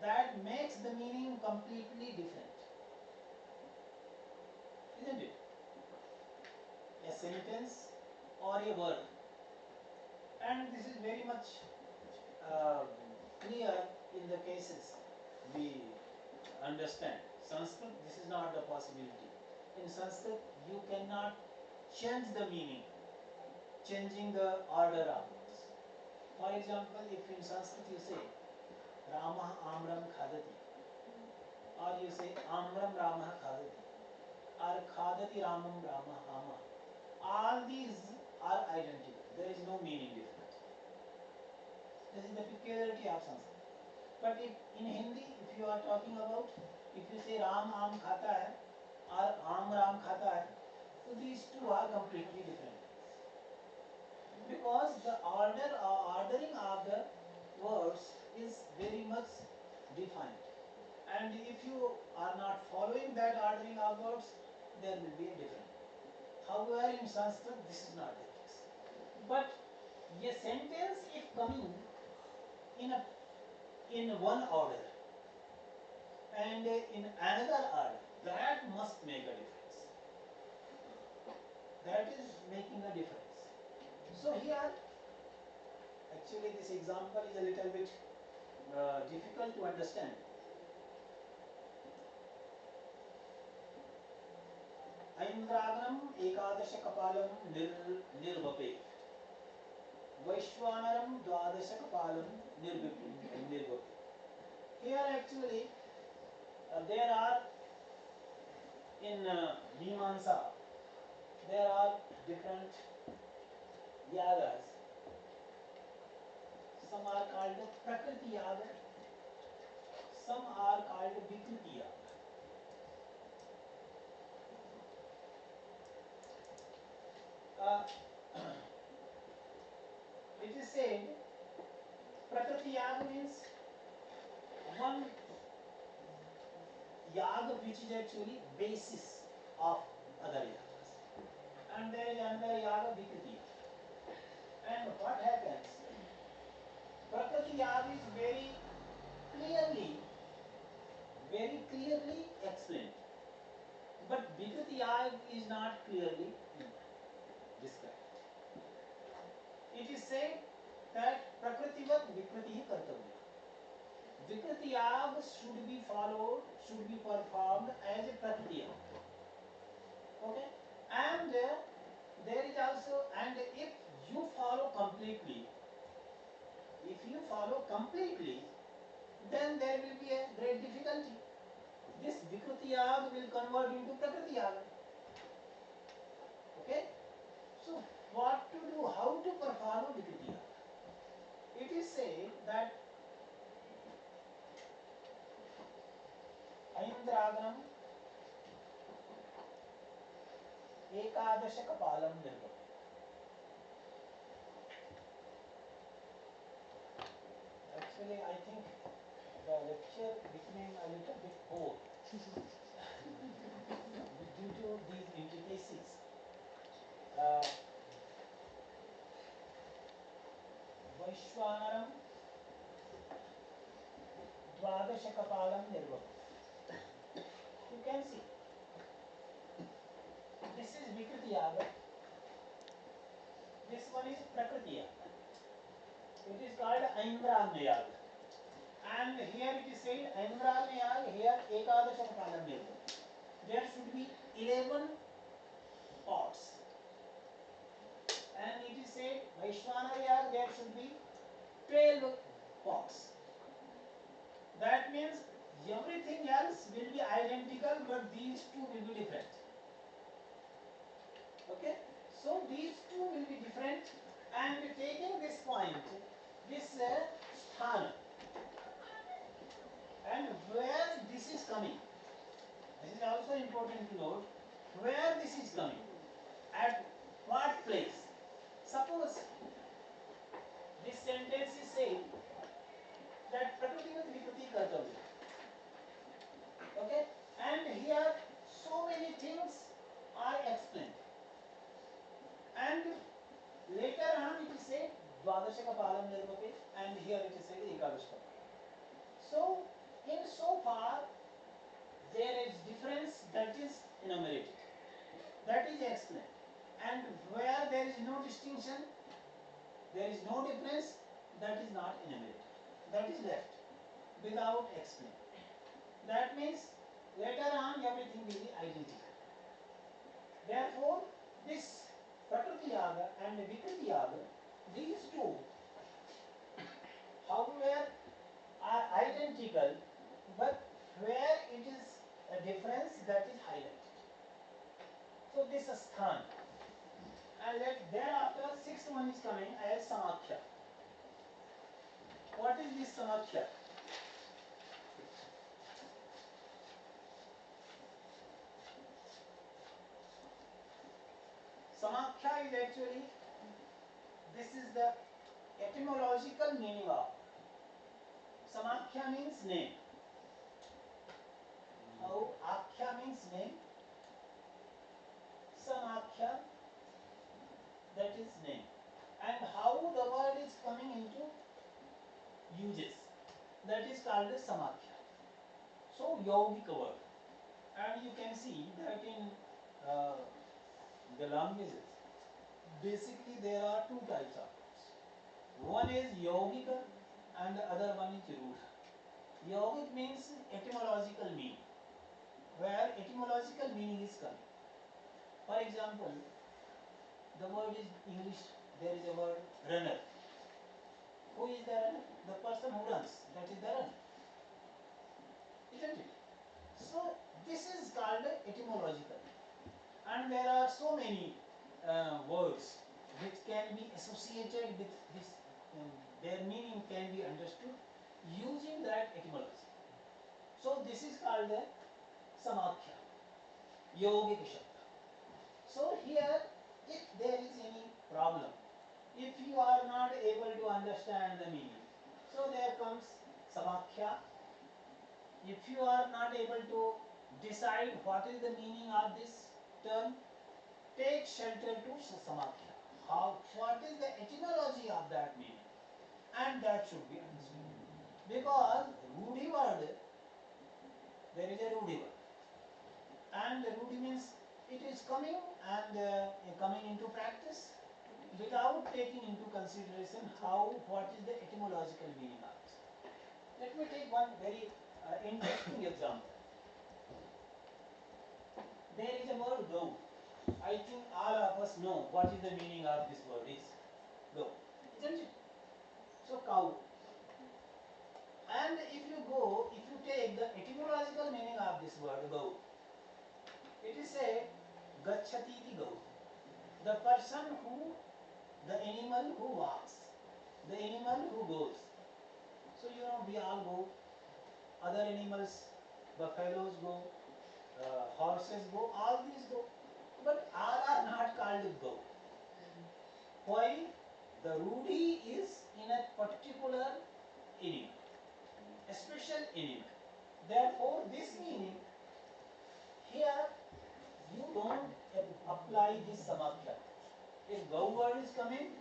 that makes the meaning completely different, isn't it? A sentence or a word, and this is very much clear in the cases we understand. Sanskrit, this is not the possibility. In Sanskrit, you cannot change the meaning, changing the order of words. For example, if in Sanskrit you say Rama Amram Khadati, or you say Amram Rama Khadati, or Khadati Ramam Rama Ama, all these are identical. There is no meaning different. This is the peculiarity of Sanskrit. But if in Hindi, if you are talking about, if you say Ram Aam khata hai or Aam Ram khata hai, so these two are completely different. Because the ordering of the words is very much defined. And if you are not following that ordering of words, there will be a difference. However, in Sanskrit, this is not the case. But a sentence, if coming in one order and in another order, that must make a difference. That is making a difference. So here, actually, this example is a little bit difficult to understand. ऐन्द्राग्नम एकादश कपालम निर्वपे वैश्वानरम द्वादश कपालम निर्वपे. Here actually there are in Mimamsa there are different yagas. Some are called Prakriti yaga, some are called Vikriti yaga. It is said Prakriti yaga means one yaga which is actually basis of other yagas, and there is another yaga Vikriti. And what happens? Prakriti yaga is very clearly explained, but Vikriti yaga is not clearly described. It is said that Prakritivat Vikriti Kartavya. Vikriti yaga should be followed, should be performed as a Prakriti yaga. Okay? And there is also, and if you follow completely, then there will be a great difficulty. This Vikriti yaga will convert into Prakriti yaga. Okay? So, what to do? How to perform Vikriti yaga? It is said that ऐन्द्राग्नम एकादश कपालम निर्वपे. Actually, I think the lecture became a little bit bored due to these intricacies. Vaishwanaram द्वादश कपालम निर्वपे. You can see this is Vikriti yaga, this one is Prakriti yaga. It is called Aindragna yaga, and here it is said Aindragna yaga, here Ekadasha kapalam nirvapate. There should be 11 pots, and it is said Vaishwana yaga, there should be 12 pots. That means everything else will be identical, but these two will be different. Okay? So these two will be different, and taking this point, this sthana, and where this is coming, this is also important to note, where this is coming, at what place. Suppose this sentence is saying that Prakriti with Vikriti Kartavya. Okay? And here so many things are explained. And later on it is said Dvadasha Kapalam Nirvapate, and here it is said Ekadasha Kapalam. So, in so far, there is difference that is enumerated, that is explained. And where there is no distinction, there is no difference, that is not enumerated. That is left without explaining. That means later on everything will be identical. Therefore, this Prakriti yaga and Vikriti yaga, these two, however, are identical, but where it is a difference, that is highlighted. So this is sthan. And thereafter, sixth one is coming as Samakhya. What is this Samakhya? Samakhya is actually, this is the etymological meaning of. Samakhya means name. Now, akhya means name. Samakhya, that is name. And how the word is coming into uses, that is called as Samakhya. So, yogic word. And you can see that in the languages, basically there are two types of words. One is yogic and the other one is rudha. Yogic means etymological meaning, where etymological meaning is coming. For example, the word is English, there is a word runner. Who is the runner? The person who runs, that is the runner. Isn't it? So, this is called etymological. And there are so many words which can be associated with this, their meaning can be understood using that etymology. So, this is called the Samakhya, yogic shabda. So, here, if there is any problem, if you are not able to understand the meaning, so there comes Samakhya. If you are not able to decide what is the meaning of this term, take shelter to Samakhya. What is the etymology of that meaning? And that should be understood. Because Rudhi word, there is a Rudhi word. And Rudhi means it is coming and coming into practice without taking into consideration what is the etymological meaning of it. Let me take one very interesting example. There is a word go. I think all of us know what is the meaning of this word is. Go. Isn't it? So cow. And if you take the etymological meaning of this word go, it is a gachati iti go. The person who, the animal who walks, the animal who goes. So you know we all go, other animals, buffaloes go, horses go, all these go. But all are not called go. Why? The Rudhi is in a particular animal, a special animal. Therefore, this meaning, here you don't apply this Samakhya. If go word is coming,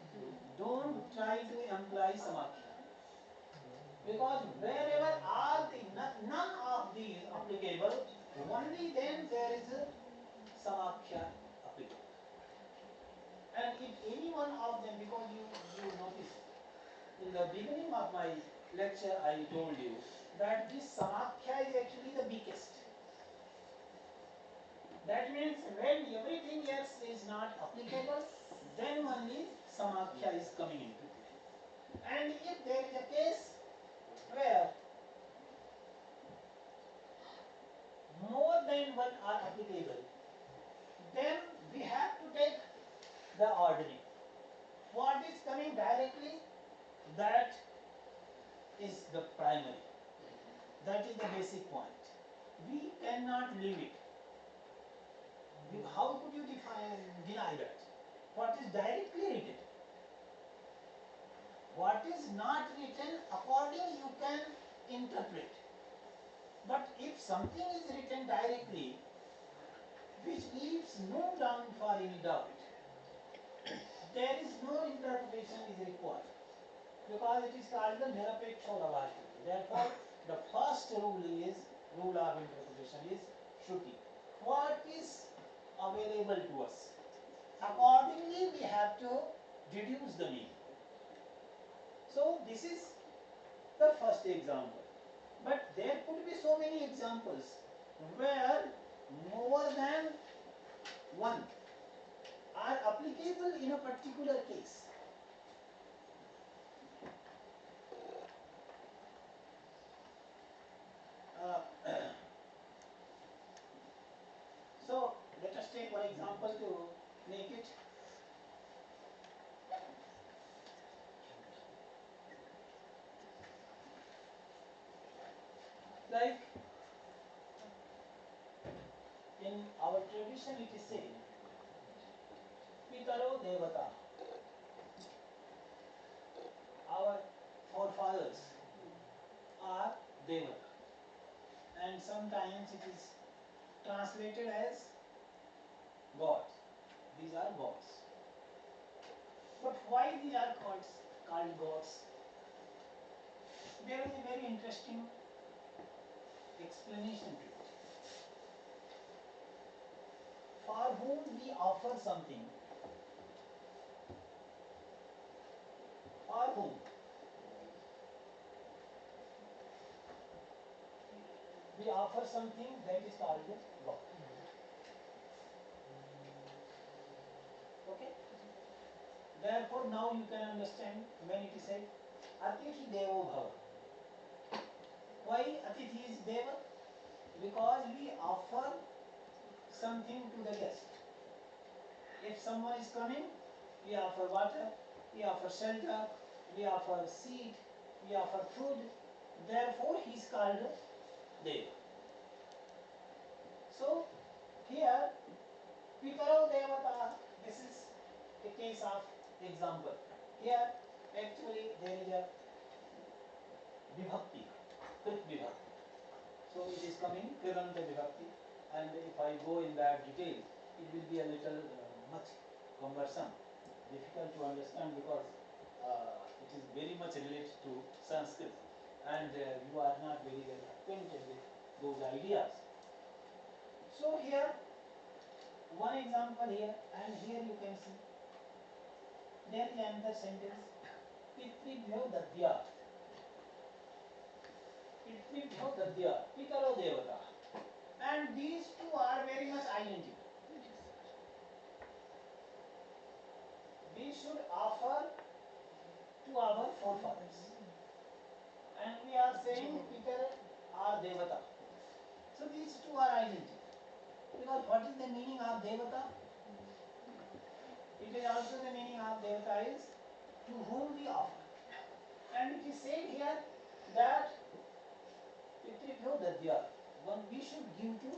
don't try to imply Samakhya. Because wherever none of these applicable, only then there is a Samakhya applicable. And if any one of them, because you notice, in the beginning of my lecture I told you that this Samakhya is actually the weakest. That means when everything else is not applicable, then only Samakhya is coming into play. And if there is a case where more than one are applicable, then we have to take the ordinary. What is coming directly, that is the primary. That is the basic point. We cannot leave it. How could you deny that? What is directly written? What is not written, according you can interpret. But if something is written directly, which leaves no ground for any doubt, there is no interpretation is required. Because it is called the Nirapeksha Ravashti. Therefore, the first rule of interpretation is Shruti. What is available to us? Accordingly, we have to deduce the meaning. So, this is the first example. But there could be so many examples where more than one are applicable in a particular case. So, let us take one example to make it. Like in our tradition, it is said, Pitaro Devata. Our forefathers are Devata. And sometimes it is translated as God. These are gods. But why these are called gods? There is a very interesting explanation to it. For whom we offer something, for whom we offer something, that is called God. Okay? Therefore, now you can understand when it is said Atithi Devo Bhava. Why Atithi is Deva? Because we offer something to the guest. If someone is coming, we offer water, we offer shelter, we offer seed, we offer food. Therefore, he is called Deva. So, here, Pitaro Devata, this is a case of example. Here, actually, there is a Vibhakti, Krit Vibhakti. So, it is coming Kiranta Vibhakti, and if I go in that detail, it will be a little much cumbersome, difficult to understand because it is very much related to Sanskrit, and you are not very well acquainted with those ideas. So here, one example here, and here you can see, there is another sentence, Pitribhyo Dadya. Pitribhyo Dadya, Pitaro Devata. And these two are very much identical. We should offer to our forefathers. And we are saying Pitar are Devata. So these two are identical. Because what is the meaning of Devata? It is also the meaning of Devata is to whom we offer. And it is said here that Pitribhyo Dadya, one we should give to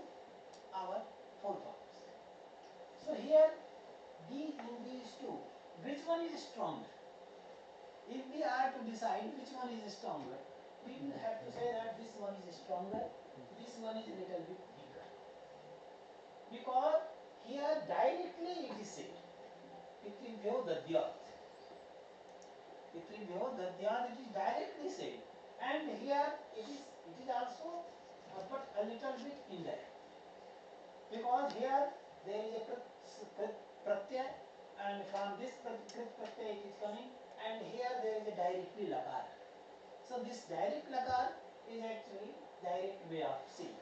our forefathers. So here, in these two, which one is stronger? If we are to decide which one is stronger, we will have to say that this one is stronger, this one is a little bit weaker. Because here directly it is said, Pitribhyo Dadyat. Pitribhyo Dadyat, it is directly said. And here it is also but a little bit indirect. Because here there is a Krit Pratyay, and from this Krit Pratyay it is coming, and here there is a directly Lakar. So this direct Lakar is actually direct way of saying,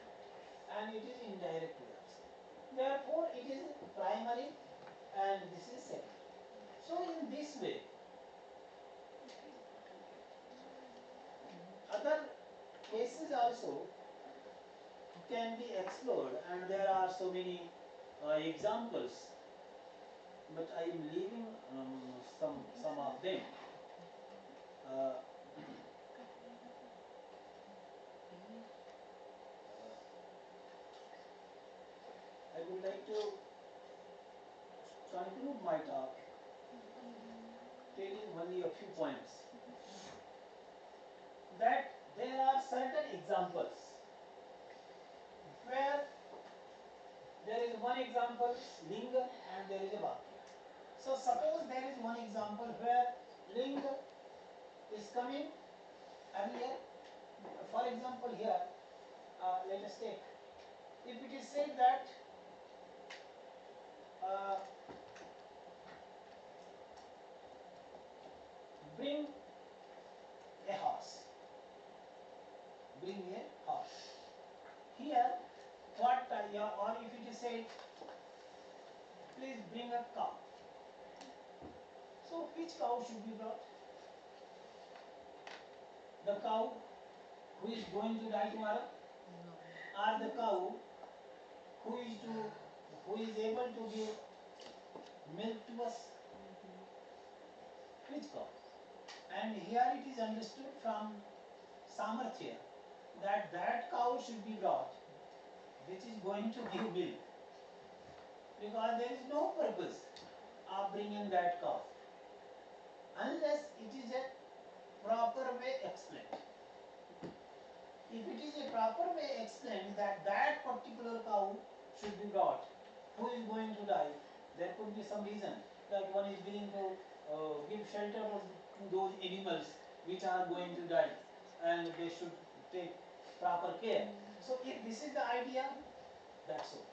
and it is indirect way of saying. Therefore it is primary and this is secondary. So in this way, other cases also can be explored, and there are so many examples, but I am leaving some of them. I would like to conclude my talk telling only a few points. That there are certain examples where there is one example, linga, and there is a vakya. So suppose there is one example where linga is coming earlier. For example here, let us take, if it is said that bring a horse, bring a horse. Here, what, or if it is said, please bring a cow. So which cow should be brought? The cow who is going to die tomorrow, or the cow who is able to give milk to us? Which cow? And here it is understood from Samarthya that that cow should be brought which is going to give milk, because there is no purpose आप bring in that cow, unless it is a proper way explained. If it is a proper way explained that that particular cow should be brought, who is going to die, there could be some reason, like one is willing to give shelter to those animals which are going to die, and they should take proper care. So if this is the idea, that's okay.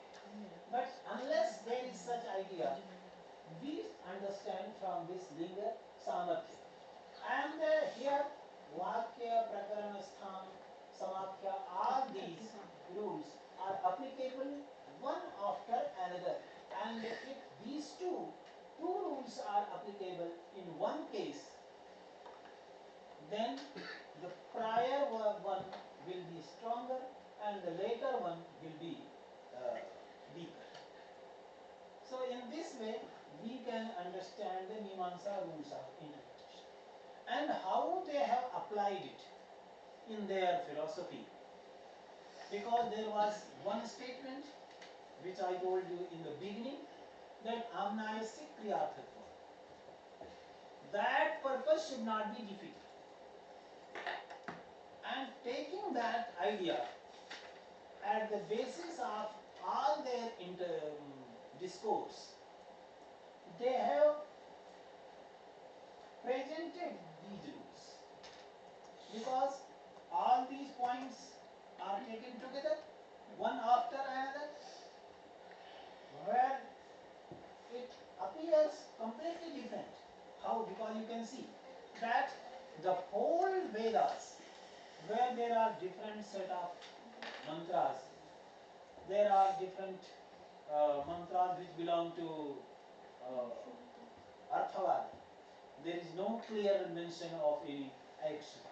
But unless there is such idea, we understand from this linga samarthya. And here, vakya, prakarana, stham, samakhya, all these rules are applicable one after another. And if these two rules are applicable in one case, then the prior one will be stronger and the later one will be weaker. So in this way, we can understand the Mimamsa rules of interpretation and how they have applied it in their philosophy. Because there was one statement which I told you in the beginning, that amnayasya kriyarthatva, that purpose should not be defeated. And taking that idea at the basis of all their discourse, they have presented these rules, because all these points are taken together one after another, where it appears completely different. How? Because you can see that the whole Vedas, where there are different set of mantras, there are different mantras which belong to Arthavada. There is no clear mention of any action.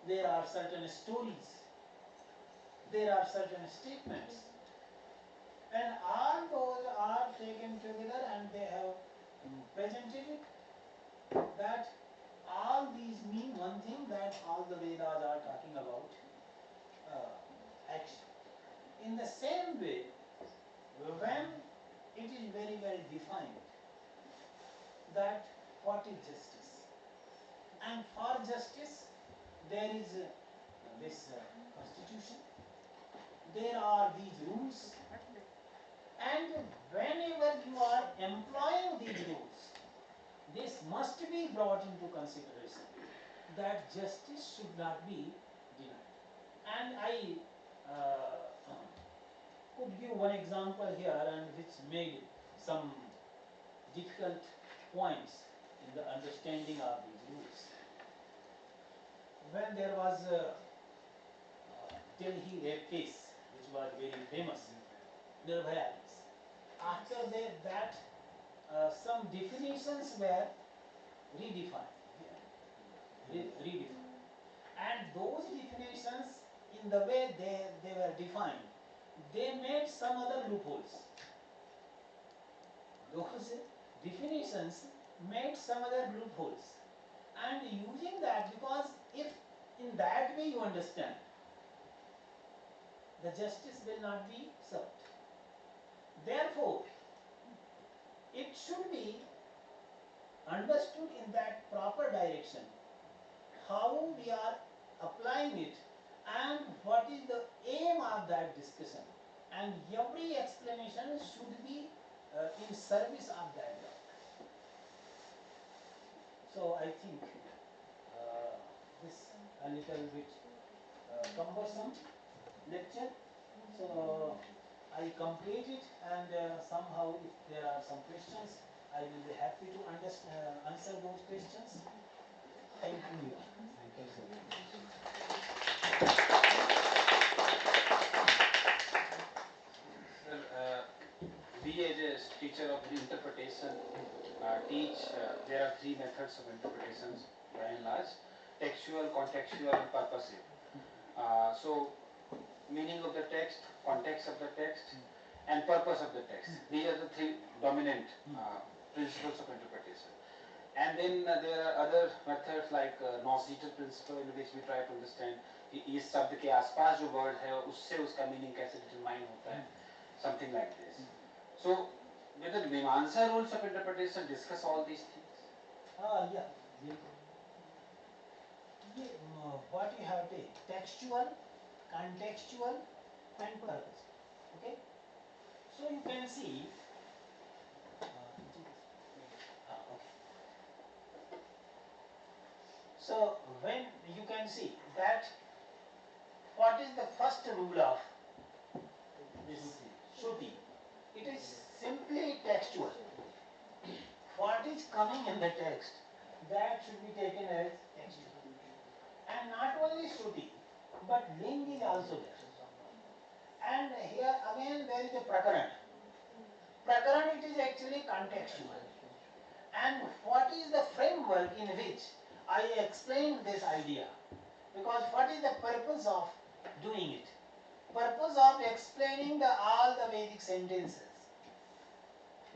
There are certain stories, there are certain statements, and all those are taken together and they have presented it that all these mean one thing, that all the Vedas are talking about action. In the same way, when it is very well defined that what is justice, and for justice there is this constitution, there are these rules, and whenever you are employing these rules, this must be brought into consideration, that justice should not be denied. And I could give one example here, and which made some difficult points in the understanding of these rules. When there was a Delhi rape case, which was very famous, Nirbhaya case, after that some definitions were redefined, and those definitions, in the way they were defined, they made some other loopholes. Those definitions made some other loopholes, and using that, because if in that way you understand, the justice will not be served. Therefore, it should be understood in that proper direction, how we are applying it and what is the aim of that discussion, and every explanation should be in service of that work. So I think this a little bit cumbersome lecture, so I complete it, and somehow if there are some questions, I will be happy to answer those questions. Thank you. Thank you, sir. Sir, we as a teacher of interpretation teach, there are three methods of interpretations by and large: textual, contextual, and purposive. So, meaning of the text, context of the text, and purpose of the text. These are the three dominant principles of interpretation. And then there are other methods like नॉसिटर principle, in which we try to understand कि इस शब्द के आसपास जो word है उससे उसका meaning कैसे determine होता है, something like this. So Whether Mimamsa rules of interpretation discuss all these things? Yeah. What you have to textual, contextual, and purpose. Okay. So you can see. Okay. So when you can see that, what is the first rule of this Shruti? It is simply textual. What is coming in the text, that should be taken as textual. And not only Shruti, but ling is also there. And here again there is a prakaran. Prakaran, it is actually contextual. And what is the framework in which I explained this idea? Because what is the purpose of doing it? Purpose of explaining all the Vedic sentences,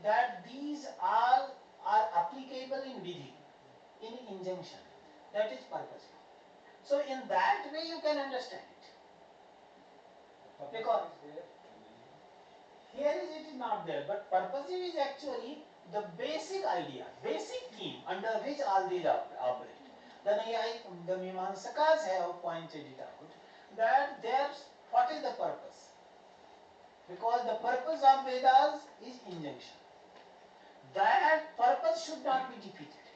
that these all are applicable in vidhi, in injunction. That is purpose. So in that way you can understand it. Because here it is not there, but purposive is actually the basic idea, basic theme under which all these operate. The Mimamsakas have pointed it out that there's what is the purpose? Because the purpose of Vedas is injunction. That purpose should not be defeated.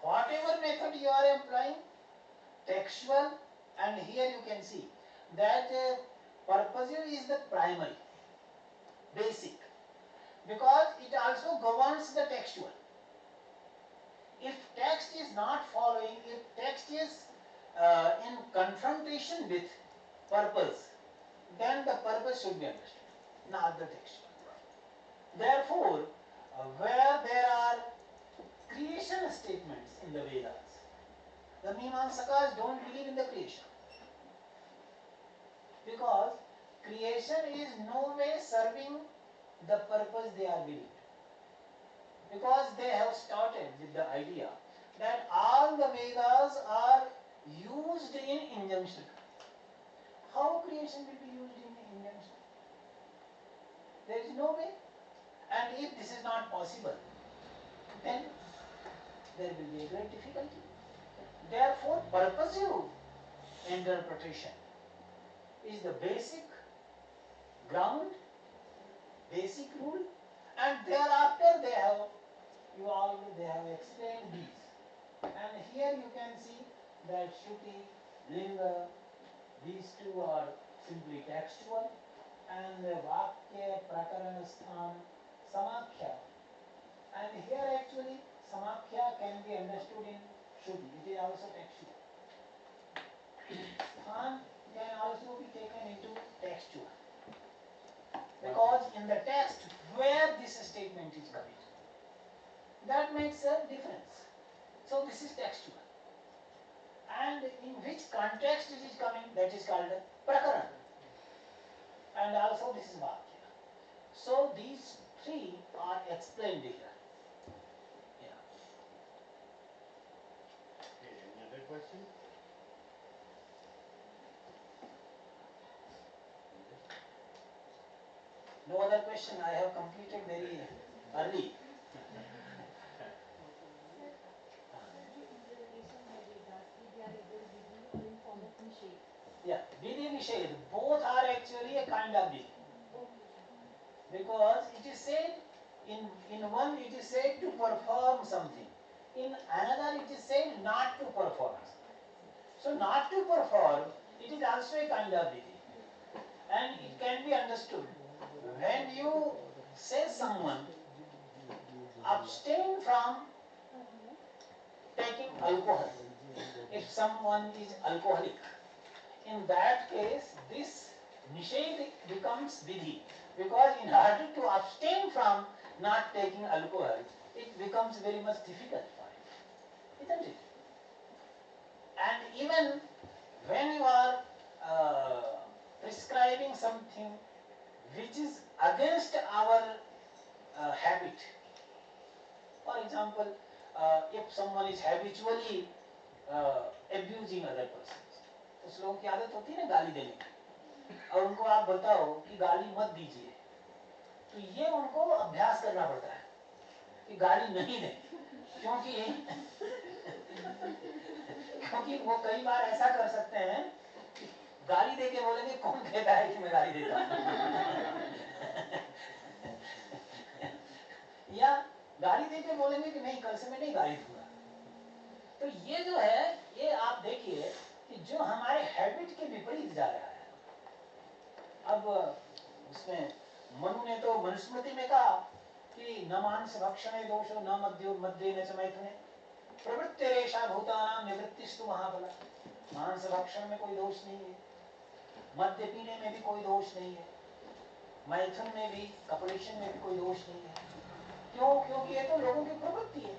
Whatever method you are employing, textual, and here you can see that purposive is the primary, basic, because it also governs the textual. If text is not following, if text is in confrontation with purpose, then the purpose should be understood, not the textual. Therefore, where there are creation statements in the Vedas, the Mimamsakas don't believe in the creation. Because creation is no way serving the purpose they are giving. Because they have started with the idea that all the Vedas are used in injunction. How creation will be used in injunction? There is no way. And if this is not possible, then there will be a great difficulty. Therefore, purposive interpretation is the basic ground, basic rule, and thereafter they have explained these. And here you can see that Shruti, Linga, these two are simply textual, and Vakya, Prakarana, Sthan, Samakhya. And here actually Samakhya can be understood in Shruti, it is also textual. Sthan can also be taken into textual. Because in the text where this statement is coming, that makes a difference. So this is textual. And in which context it is coming, that is called prakaran. And also this is vakya. So these three are explained here. Yeah. Okay, any other question? No other question. I have completed very early. Yeah, vidhi nishedh, both are actually a kind of vidhi. Because it is said, in one it is said to perform something, in another it is said not to perform. So not to perform, it is also a kind of vidhi. And it can be understood when you say someone abstain from taking alcohol. If someone is alcoholic, in that case this nishedh becomes vidhi, because in order to abstain from not taking alcohol, it becomes very much difficult for him, isn't it? And even when you are prescribing something which is against our habit, for example, if someone is habitually abusing other persons, कुछ लोगों की आदत होती है ना गाली देने की, और उनको आप बताओ कि गाली मत दीजिए, तो ये उनको अभ्यास करना पड़ता है कि गाली नहीं दें, क्योंकि वो कई बार ऐसा कर सकते हैं कि गाली दे के बोलेंगे कौन कहता है कि मैं गाली देता हूं या गाली दे के बोलेंगे कि नहीं, कल से मैं नहीं गाली दूंगा। तो ये जो है, ये आप देखिए कि जो हमारे हैबिट के विपरीत जा रहा है। अब उसमें मनु ने तो मनुस्मृति में कहा कि न मांस भक्षणे दोषो न मद्ये न च मैथुने प्रवृत्तिरेषा भूतानां निवृत्तिस्तु महाबला। मांस भक्षण में कोई दोष नहीं है, मद्य पीने में भी कोई दोष नहीं है, मैथुन में भी, कपलेशन में भी कोई दोष नहीं है। क्यों? क्योंकि ये तो लोगों की प्रवृत्ति है।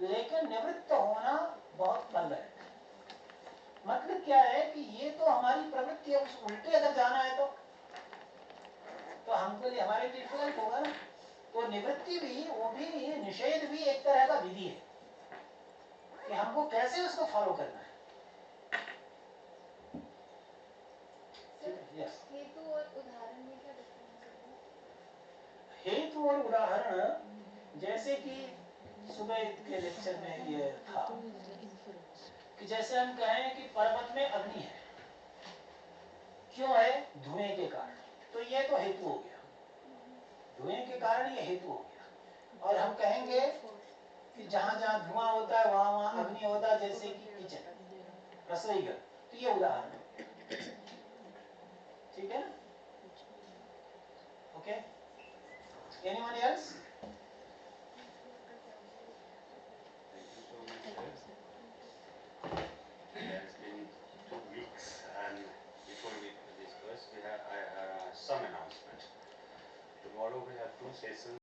लेकिन निवृत्त होना बहुत फल है। मतलब क्या है कि ये तो हमारी प्रवृत्ति है, उस उल्टे अगर जाना है तो हमको लिए हमारे लिए डिफिकल्ट होगा ना। तो निवृत्ति भी, वो भी, निषेध भी एक तरह का विधि है कि हमको कैसे उसको फॉलो करना है। Yes. हेतु और उदाहरण में क्या डिफरेंस है? हेतु और उदाहरण, जैसे कि सुबह के लेक्चर में ये था कि जैसे हम कहें कि पर्वत में अग्नि है, क्यों है? धुएं के कारण। तो ये तो हेतु हो गया, धुएं के कारण ये हेतु हो गया। और हम कहेंगे कि जहां जहां धुआं होता है वहां वहां अग्नि होता है, जैसे कि किचन, रसोई घर। तो ये उदाहरण है, ठीक है ना? Okay, anyone else? Thank you so much, sir. It has been 2 weeks, and before we discuss, we have some announcement. Tomorrow we have 2 sessions.